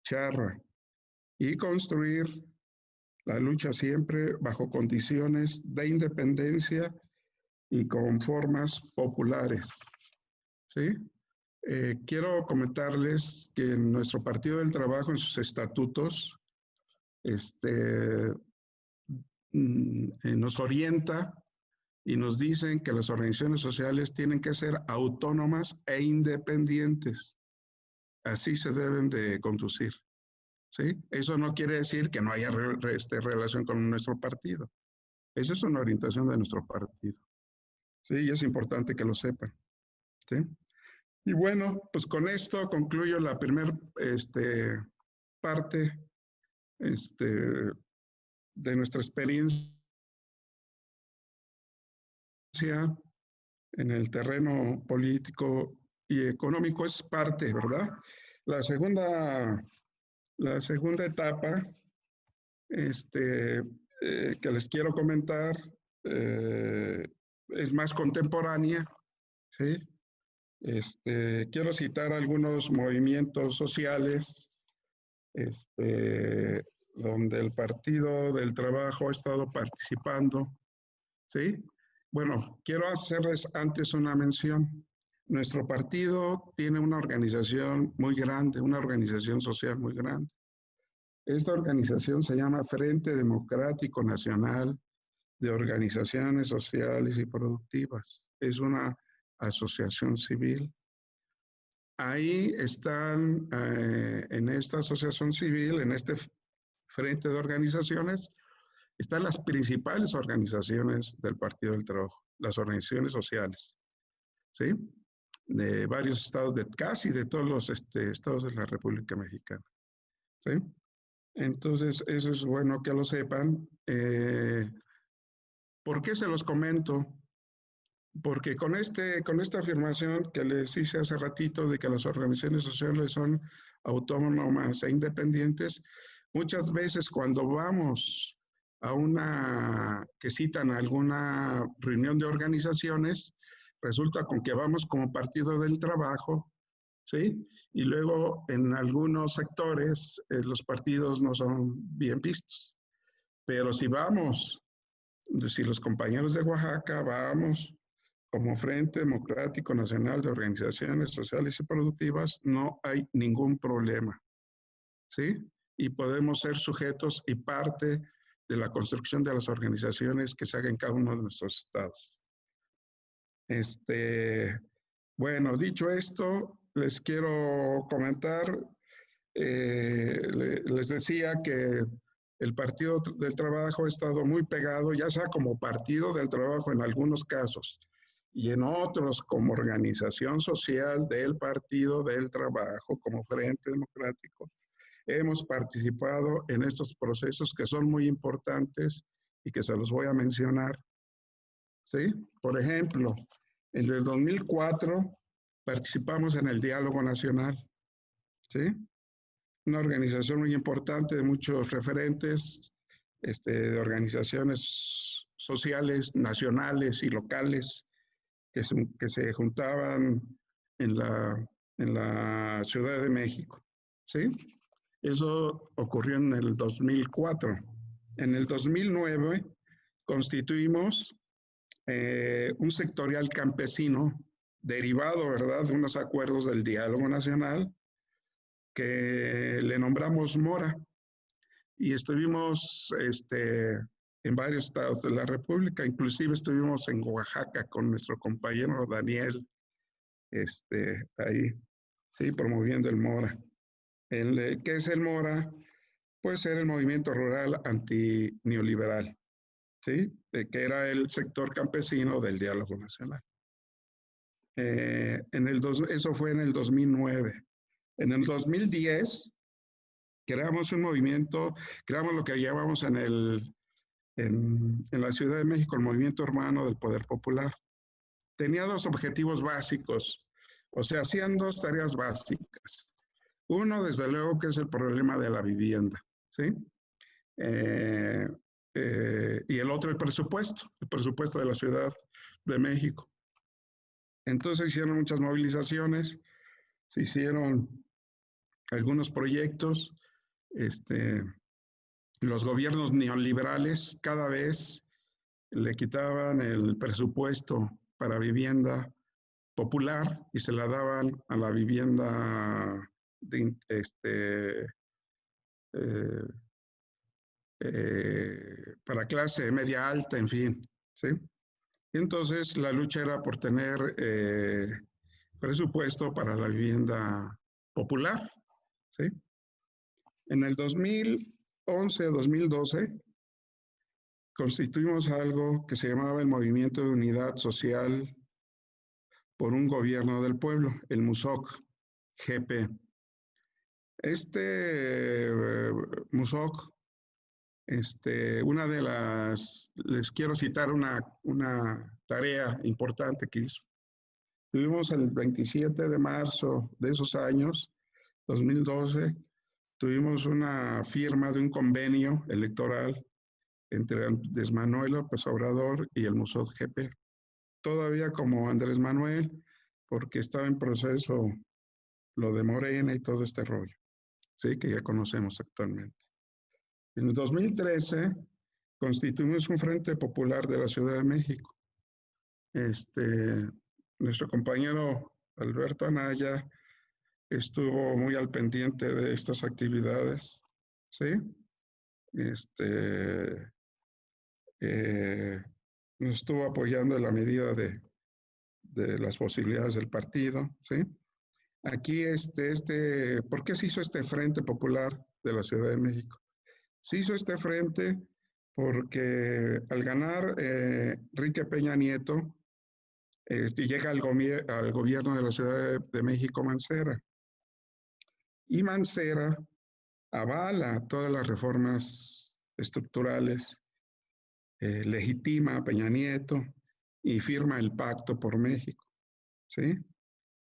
charra y construir la lucha siempre bajo condiciones de independencia y con formas populares, ¿sí? Quiero comentarles que en nuestro Partido del Trabajo, en sus estatutos, nos orienta y nos dicen que las organizaciones sociales tienen que ser autónomas e independientes. Así se deben de conducir, ¿sí? Eso no quiere decir que no haya relación con nuestro partido. Esa es una orientación de nuestro partido, ¿sí? Y es importante que lo sepan, ¿sí? Y bueno, pues con esto concluyo la primera parte de nuestra experiencia en el terreno político y económico. Es parte, ¿verdad? La segunda etapa que les quiero comentar es más contemporánea, ¿sí? Quiero citar algunos movimientos sociales donde el Partido del Trabajo ha estado participando, ¿sí? Bueno, quiero hacerles antes una mención. Nuestro partido tiene una organización muy grande, una organización social muy grande. Esta organización se llama Frente Democrático Nacional de Organizaciones Sociales y Productivas. Es una asociación civil. Ahí están, en esta asociación civil, en este frente de organizaciones, están las principales organizaciones del Partido del Trabajo, las organizaciones sociales, ¿sí? De varios estados, casi de todos los estados de la República Mexicana, ¿sí? Entonces, eso es bueno que lo sepan. ¿Por qué se los comento? Porque con esta afirmación que les hice hace ratito de que las organizaciones sociales son autónomas e independientes, muchas veces cuando vamos que citan alguna reunión de organizaciones, resulta con que vamos como Partido del Trabajo, ¿sí? Y luego en algunos sectores los partidos no son bien vistos. Pero si los compañeros de Oaxaca vamos como Frente Democrático Nacional de Organizaciones Sociales y Productivas, no hay ningún problema, ¿sí? Y podemos ser sujetos y parte de la construcción de las organizaciones que se hagan en cada uno de nuestros estados. Bueno, dicho esto, les quiero comentar, les decía que el Partido del Trabajo ha estado muy pegado, ya sea como Partido del Trabajo en algunos casos, y en otros como organización social del Partido del Trabajo, como Frente Democrático. Hemos participado en estos procesos que son muy importantes y que se los voy a mencionar, ¿sí? Por ejemplo, en el 2004 participamos en el Diálogo Nacional, ¿sí? Una organización muy importante de muchos referentes de organizaciones sociales, nacionales y locales que se juntaban en la Ciudad de México, ¿sí? Eso ocurrió en el 2004. En el 2009 constituimos un sectorial campesino derivado, ¿verdad?, de unos acuerdos del Diálogo Nacional que le nombramos Mora y estuvimos en varios estados de la República. Inclusive estuvimos en Oaxaca con nuestro compañero Daniel, ahí, sí, promoviendo el MORA. ¿Qué es el MORA? Puede ser el movimiento rural antineoliberal, ¿sí? Que era el sector campesino del Diálogo Nacional. Eso fue en el 2009. En el 2010 creamos un movimiento, creamos lo que llamamos en la Ciudad de México el Movimiento Hermano del Poder Popular. Tenía dos objetivos básicos, o sea, hacían dos tareas básicas. Uno, desde luego, que es el problema de la vivienda, ¿sí? Y el otro, el presupuesto de la Ciudad de México. Entonces hicieron muchas movilizaciones, se hicieron algunos proyectos. Los gobiernos neoliberales cada vez le quitaban el presupuesto para vivienda popular y se la daban a la vivienda para clase media alta, en fin, ¿sí? Y entonces la lucha era por tener presupuesto para la vivienda popular, ¿sí? En el 2011-2012 constituimos algo que se llamaba el Movimiento de Unidad Social por un Gobierno del Pueblo, el MUSOC-GP. MUSOC, les quiero citar una tarea importante que hizo. Tuvimos el 27 de marzo de esos años, 2012, tuvimos una firma de un convenio electoral entre Andrés Manuel López Obrador y el MUSOC-GP. Todavía como Andrés Manuel, porque estaba en proceso lo de Morena y todo este rollo, ¿sí? Que ya conocemos actualmente. En el 2013 constituimos un Frente Popular de la Ciudad de México. Nuestro compañero Alberto Anaya estuvo muy al pendiente de estas actividades, ¿sí? Nos estuvo apoyando en la medida de las posibilidades del partido, ¿sí? Aquí, ¿por qué se hizo este Frente Popular de la Ciudad de México? Se hizo este frente porque al ganar Enrique Peña Nieto, llega al gobierno de la Ciudad de México Mancera. Y Mancera avala todas las reformas estructurales, legitima a Peña Nieto y firma el Pacto por México, ¿sí?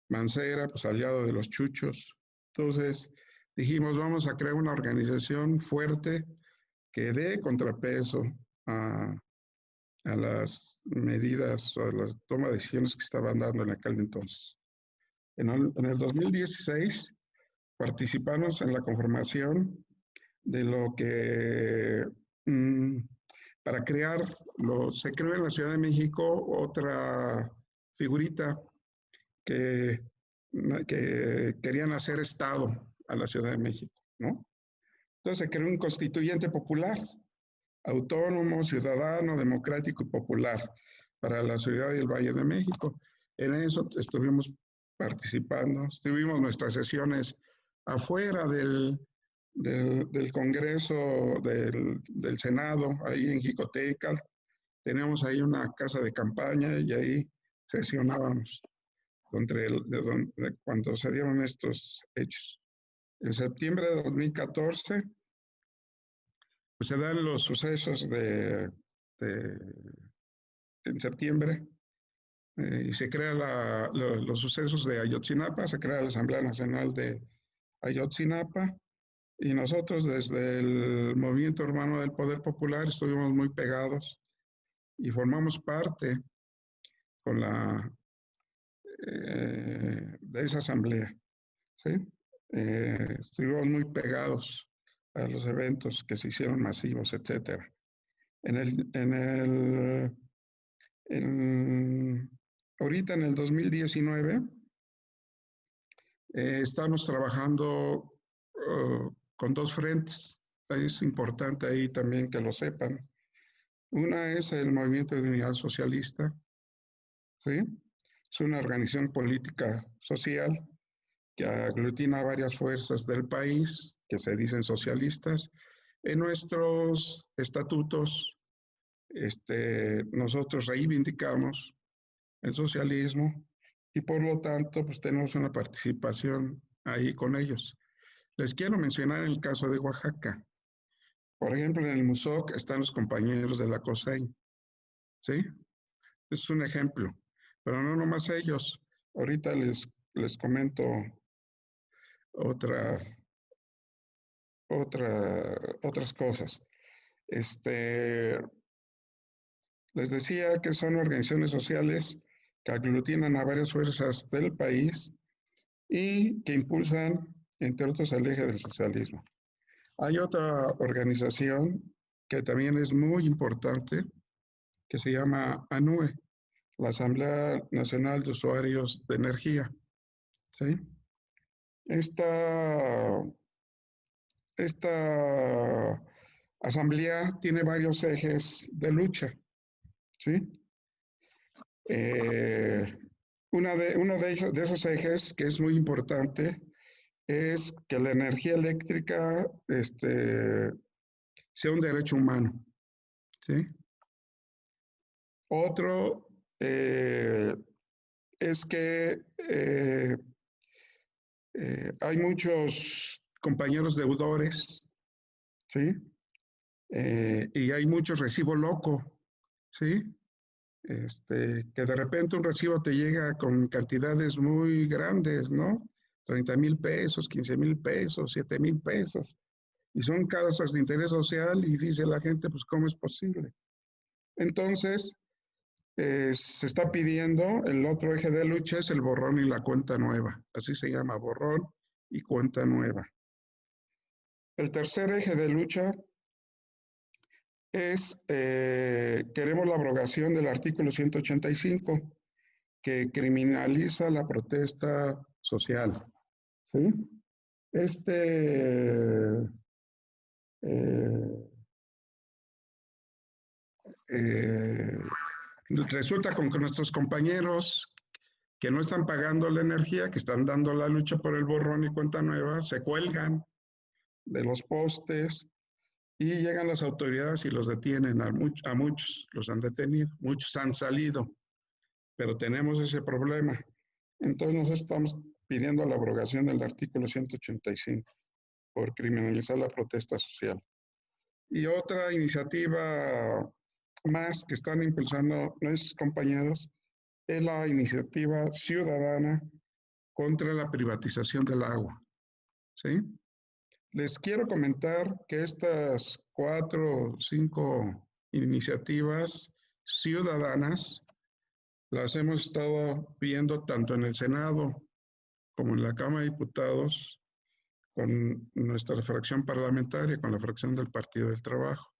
Mancera, pues aliado de los chuchos. Entonces dijimos, vamos a crear una organización fuerte que dé contrapeso a las medidas o a la toma de decisiones que estaban dando en aquel entonces. En el 2016 participamos en la conformación de lo que, para crear, se creó en la Ciudad de México otra figurita que querían hacer Estado a la Ciudad de México, ¿no? Entonces se creó un constituyente popular, autónomo, ciudadano, democrático y popular para la ciudad y el Valle de México. En eso estuvimos participando, tuvimos nuestras sesiones afuera del Congreso, del Senado, ahí en Jicotecas. Tenemos ahí una casa de campaña y ahí sesionábamos cuando se dieron estos hechos. En septiembre de 2014, pues se dan los sucesos en septiembre y se crea los sucesos de Ayotzinapa, se crea la Asamblea Nacional de Ayotzinapa y nosotros desde el Movimiento Hermano del Poder Popular estuvimos muy pegados y formamos parte de esa asamblea, ¿sí? Estuvimos muy pegados a los eventos que se hicieron masivos, etcétera. Ahorita en el 2019 estamos trabajando con dos frentes. Es importante ahí también que lo sepan. Una es el Movimiento de Unidad Socialista, ¿sí? Es una organización política social que aglutina varias fuerzas del país que se dicen socialistas. En nuestros estatutos, nosotros reivindicamos el socialismo y por lo tanto pues tenemos una participación ahí con ellos. Les quiero mencionar el caso de Oaxaca. Por ejemplo, en el MUSOC están los compañeros de la COSEIN, ¿sí? Es un ejemplo, pero no nomás ellos. Ahorita les comento otras cosas. Les decía que son organizaciones sociales que aglutinan a varias fuerzas del país y que impulsan, entre otros, el eje del socialismo. Hay otra organización que también es muy importante, que se llama ANUE, la Asamblea Nacional de Usuarios de Energía. ¿Sí? Esta asamblea tiene varios ejes de lucha. ¿Sí? Uno de esos ejes, que es muy importante, es que la energía eléctrica sea un derecho humano. ¿Sí? Otro es que hay muchos compañeros deudores, ¿sí? Y hay mucho recibo loco, ¿sí? Que de repente un recibo te llega con cantidades muy grandes, ¿no? 30,000 pesos, 15,000 pesos, 7,000 pesos. Y son causas de interés social y dice la gente, pues, ¿cómo es posible? Entonces, se está pidiendo, el otro eje de lucha es el borrón y la cuenta nueva. Así se llama, borrón y cuenta nueva. El tercer eje de lucha es, queremos la abrogación del artículo 185, que criminaliza la protesta social. ¿Sí? Resulta con que nuestros compañeros que no están pagando la energía, que están dando la lucha por el borrón y cuenta nueva, se cuelgan de los postes y llegan las autoridades y los detienen. A muchos los han detenido, muchos han salido, pero tenemos ese problema. Entonces nosotros estamos pidiendo la abrogación del artículo 185 por criminalizar la protesta social. Y otra iniciativa más que están impulsando nuestros compañeros es la iniciativa ciudadana contra la privatización del agua. ¿Sí? Les quiero comentar que estas 4 o 5 iniciativas ciudadanas las hemos estado viendo tanto en el Senado como en la Cámara de Diputados con nuestra fracción parlamentaria, con la fracción del Partido del Trabajo.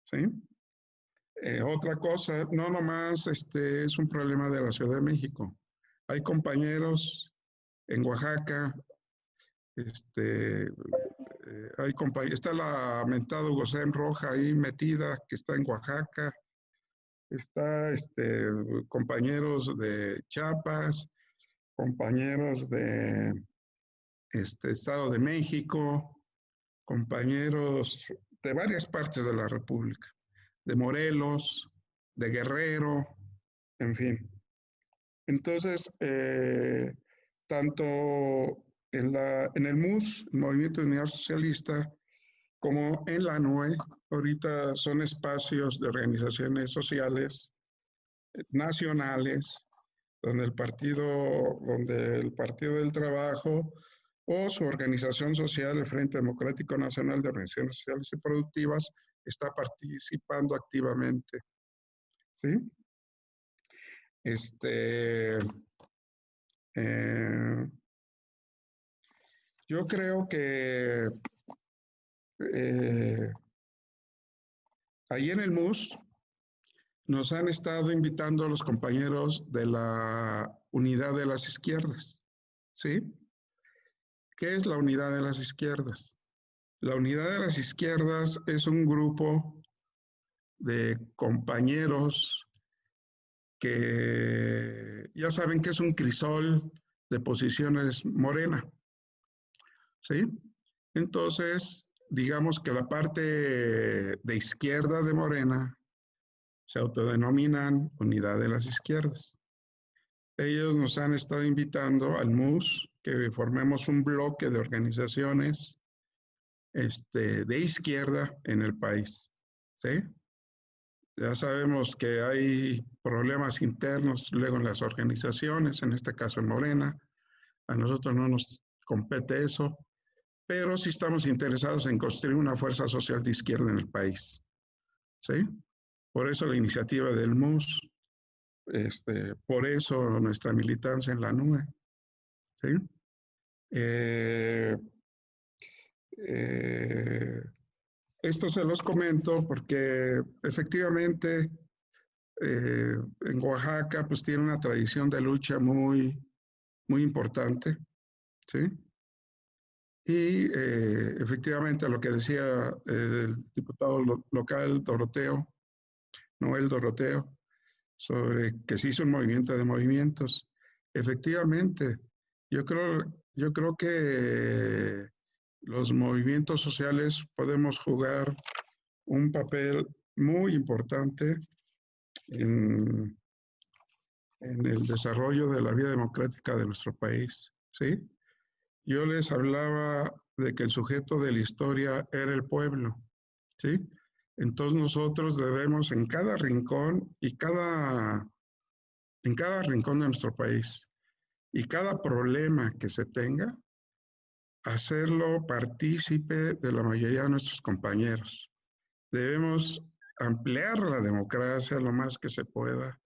¿Sí? Otra cosa, no nomás es un problema de la Ciudad de México. Hay compañeros en Oaxaca, está la mentada Gosén Roja ahí metida, que está en Oaxaca. Está compañeros de Chiapas, compañeros de Estado de México, compañeros de varias partes de la República, de Morelos, de Guerrero, en fin. Entonces, tanto en el MUS, el Movimiento de Unidad Socialista, como en la ANUE, ahorita son espacios de organizaciones sociales nacionales, donde el Partido del Trabajo o su organización social, el Frente Democrático Nacional de Organizaciones Sociales y Productivas, está participando activamente. ¿Sí? Yo creo que ahí en el MUS nos han estado invitando a los compañeros de la Unidad de las Izquierdas. ¿Sí? ¿Qué es la Unidad de las Izquierdas? La Unidad de las Izquierdas es un grupo de compañeros que ya saben que es un crisol de posiciones Morena, ¿sí? Entonces, digamos que la parte de izquierda de Morena se autodenominan Unidad de las Izquierdas. Ellos nos han estado invitando al MUS que formemos un bloque de organizaciones de izquierda en el país, ¿sí? Ya sabemos que hay problemas internos luego en las organizaciones, en este caso en Morena. A nosotros no nos compete eso, pero sí estamos interesados en construir una fuerza social de izquierda en el país, ¿sí? Por eso la iniciativa del MUS, por eso nuestra militancia en la NUE, ¿sí? Esto se los comento porque efectivamente en Oaxaca pues tiene una tradición de lucha muy, muy importante, ¿sí? Y efectivamente lo que decía el diputado local Doroteo, Noel Doroteo, sobre que se hizo un movimiento de movimientos. Efectivamente, yo creo que los movimientos sociales podemos jugar un papel muy importante en el desarrollo de la vida democrática de nuestro país, ¿sí? Yo les hablaba de que el sujeto de la historia era el pueblo, ¿sí? Entonces nosotros debemos en cada rincón en cada rincón de nuestro país y cada problema que se tenga, hacerlo partícipe de la mayoría de nuestros compañeros. Debemos ampliar la democracia lo más que se pueda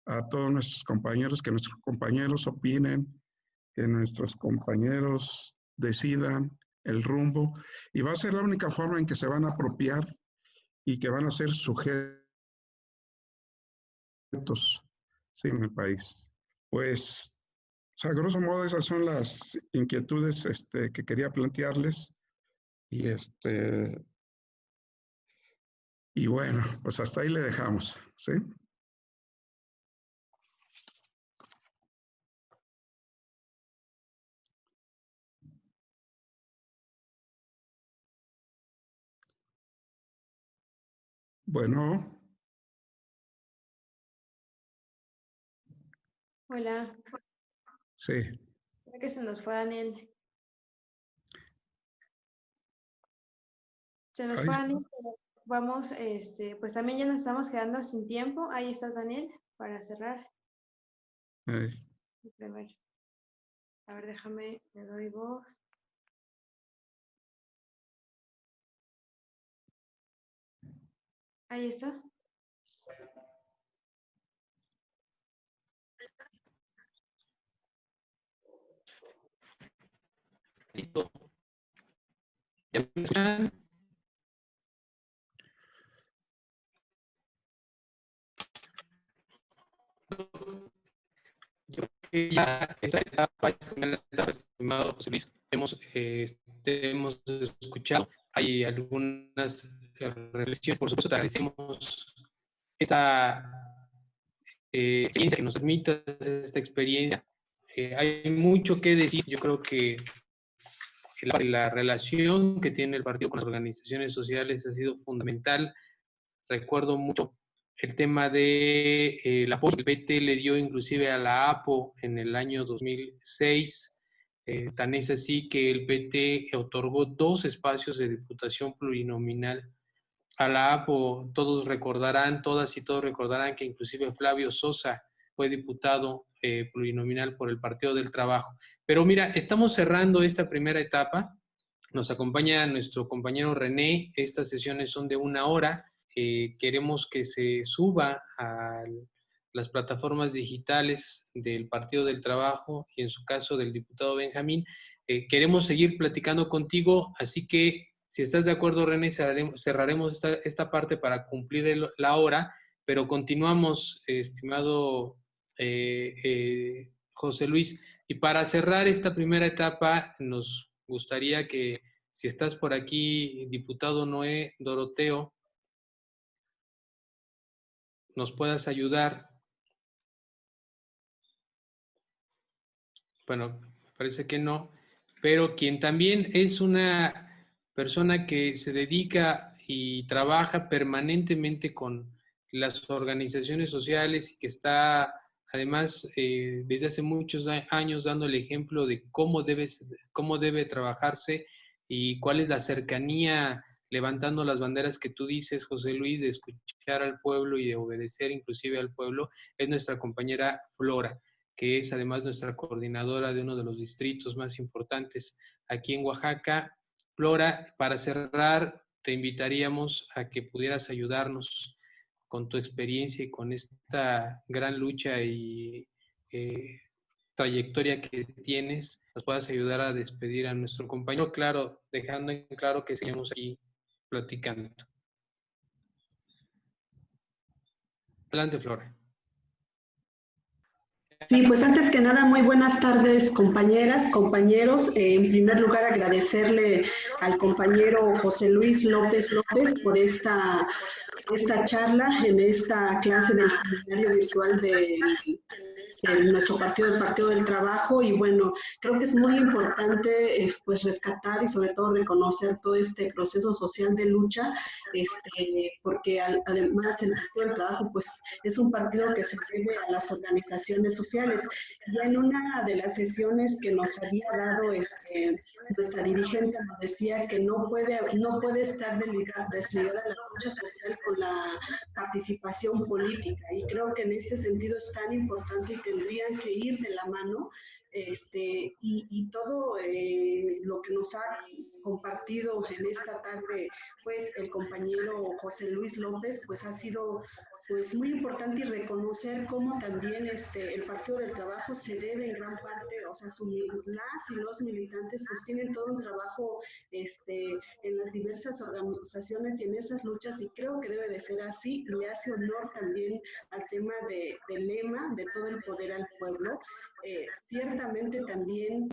a todos nuestros compañeros, que nuestros compañeros opinen, que nuestros compañeros decidan el rumbo, y va a ser la única forma en que se van a apropiar y que van a ser sujetos, sí, en el país. Pues, o sea, grosso modo, esas son las inquietudes que quería plantearles. Y, y bueno, pues hasta ahí le dejamos, ¿sí? Bueno. Hola, Sí. creo que se nos fue Daniel. Se nos Ahí fue está. Daniel, pero vamos, pues también ya nos estamos quedando sin tiempo. Ahí estás, Daniel, para cerrar. A ver, déjame, le doy voz. Ahí estás. Listo. ¿Ya me escuchan? Yo creo que ya esta etapa, estimado José Luis, hemos escuchado. Hay algunas reflexiones, por supuesto, te agradecemos esta experiencia que nos transmitas, esta experiencia. Hay mucho que decir. Yo creo que la relación que tiene el partido con las organizaciones sociales ha sido fundamental. Recuerdo mucho el tema de el apoyo que el PT le dio inclusive a la APO en el año 2006. Tan es así que el PT otorgó 2 espacios de diputación plurinominal a la APO. Todos recordarán, todas y todos recordarán que inclusive Flavio Sosa fue diputado plurinominal por el Partido del Trabajo. Pero mira, estamos cerrando esta primera etapa. Nos acompaña nuestro compañero René. Estas sesiones son de 1 hora. Queremos que se suba a las plataformas digitales del Partido del Trabajo y en su caso del diputado Benjamín. Queremos seguir platicando contigo, así que si estás de acuerdo, René, cerraremos esta parte para cumplir la hora, pero continuamos, estimado José Luis. Y para cerrar esta primera etapa, nos gustaría que, si estás por aquí, diputado Noé Doroteo, nos puedas ayudar. Bueno, me parece que no, pero quien también es una persona que se dedica y trabaja permanentemente con las organizaciones sociales y que está además desde hace muchos años dando el ejemplo de cómo debe trabajarse y cuál es la cercanía, levantando las banderas que tú dices, José Luis, de escuchar al pueblo y de obedecer inclusive al pueblo, es nuestra compañera Flora, que es además nuestra coordinadora de uno de los distritos más importantes aquí en Oaxaca. Flora, para cerrar, te invitaríamos a que pudieras ayudarnos con tu experiencia y con esta gran lucha y trayectoria que tienes, nos puedas ayudar a despedir a nuestro compañero, claro, dejando en claro que seguimos aquí platicando. Adelante, Flora. Sí, pues antes que nada, muy buenas tardes, compañeras, compañeros. En primer lugar, agradecerle al compañero José Luis López por esta charla en esta clase del seminario virtual de nuestro partido, el Partido del Trabajo. Y bueno, creo que es muy importante pues rescatar y sobre todo reconocer todo este proceso social de lucha, porque además el Partido del Trabajo pues es un partido que se debe a las organizaciones sociales. Ya en una de las sesiones que nos había dado nuestra dirigente nos decía que no puede estar desligada la lucha social con la participación política, y creo que en este sentido es tan importante y tendrían que ir de la mano, y todo lo que nos ha compartido en esta tarde pues el compañero José Luis López, pues ha sido pues muy importante, y reconocer cómo también el Partido del Trabajo se debe en gran parte, o sea, las y los militantes pues tienen todo un trabajo en las diversas organizaciones y en esas luchas, y creo que debe de ser así. Le hace honor también al tema del lema de todo el poder al pueblo. Ciertamente también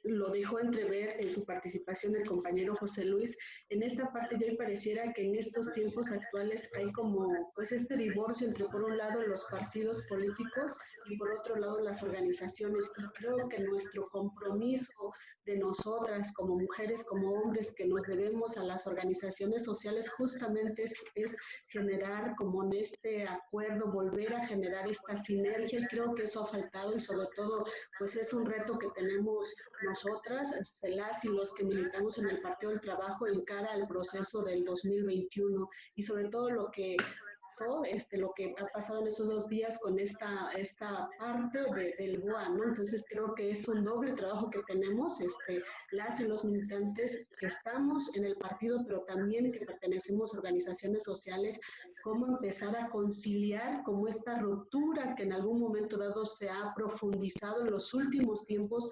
lo dejó entrever en su participación el compañero José Luis. En esta parte yo pareciera que en estos tiempos actuales hay como pues este divorcio entre por un lado los partidos políticos y por otro lado las organizaciones, y creo que nuestro compromiso de nosotras como mujeres, como hombres, que nos debemos a las organizaciones sociales justamente es generar como en este acuerdo, volver a generar esta sinergia, y creo que eso ha faltado, y sobre todo pues es un reto que tenemos nosotras, las y los que militamos en el Partido del Trabajo en cara al proceso del 2021, y sobre todo lo que ha pasado en esos 2 días con esta parte del BOA, ¿no? Entonces creo que es un doble trabajo que tenemos, las y los militantes que estamos en el partido, pero también que pertenecemos a organizaciones sociales, cómo empezar a conciliar como esta ruptura que en algún momento dado se ha profundizado en los últimos tiempos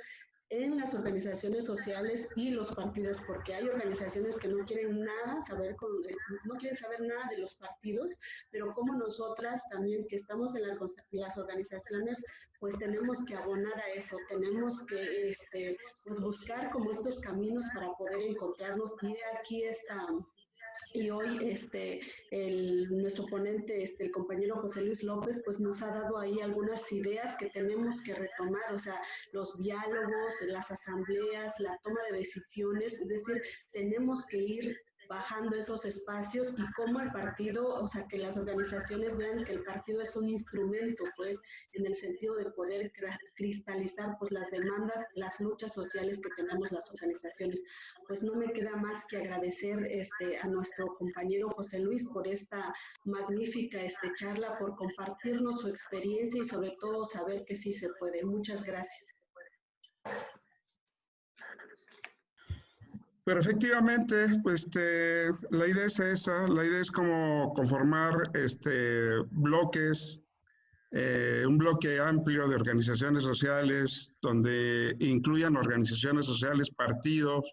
en las organizaciones sociales y los partidos, porque hay organizaciones que no quieren no quieren saber nada de los partidos, pero como nosotras también que estamos en las organizaciones, pues tenemos que abonar a eso, tenemos que pues buscar como estos caminos para poder encontrarnos, y aquí está. Y hoy nuestro ponente, el compañero José Luis López, pues nos ha dado ahí algunas ideas que tenemos que retomar, o sea, los diálogos, las asambleas, la toma de decisiones, es decir, tenemos que ir bajando esos espacios, y cómo el partido, o sea, que las organizaciones vean que el partido es un instrumento, pues, en el sentido de poder cristalizar, pues, las demandas, las luchas sociales que tenemos las organizaciones. Pues no me queda más que agradecer a nuestro compañero José Luis por esta magnífica charla, por compartirnos su experiencia y sobre todo saber que sí se puede. Muchas gracias. Pero efectivamente, pues la idea es esa, la idea es como conformar bloques, un bloque amplio de organizaciones sociales donde incluyan organizaciones sociales, partidos,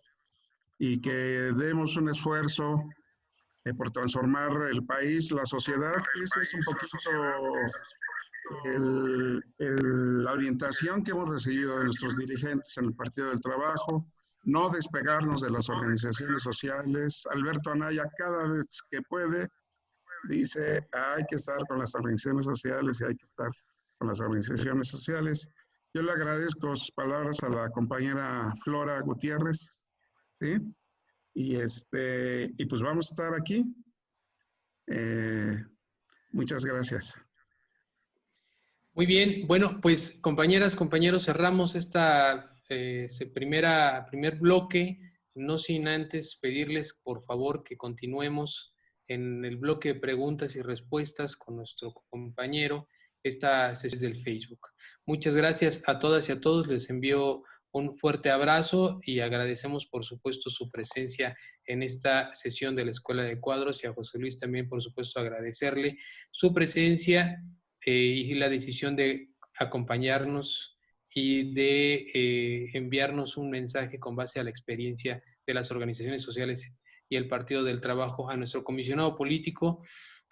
y que demos un esfuerzo por transformar el país, la sociedad. Esa es un poquito la orientación que hemos recibido de nuestros dirigentes en el Partido del Trabajo. No despegarnos de las organizaciones sociales. Alberto Anaya, cada vez que puede, dice, hay que estar con las organizaciones sociales y hay que estar con las organizaciones sociales. Yo le agradezco sus palabras a la compañera Flora Gutiérrez, ¿sí? Y pues vamos a estar aquí. Muchas gracias. Muy bien, bueno, pues compañeras, compañeros, cerramos esta primer bloque, no sin antes pedirles por favor que continuemos en el bloque de preguntas y respuestas con nuestro compañero, esta sesión del Facebook. Muchas gracias a todas y a todos, les envío un fuerte abrazo y agradecemos por supuesto su presencia en esta sesión de la Escuela de Cuadros, y a José Luis también por supuesto agradecerle su presencia y la decisión de acompañarnos y de enviarnos un mensaje con base a la experiencia de las organizaciones sociales y el Partido del Trabajo. A nuestro comisionado político,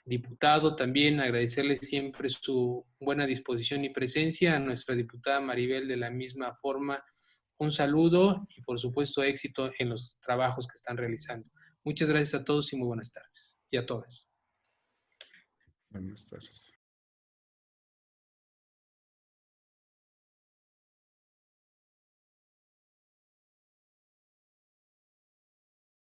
diputado, también agradecerle siempre su buena disposición y presencia. A nuestra diputada Maribel, de la misma forma, un saludo y por supuesto éxito en los trabajos que están realizando. Muchas gracias a todos y muy buenas tardes. Y a todas. Buenas tardes.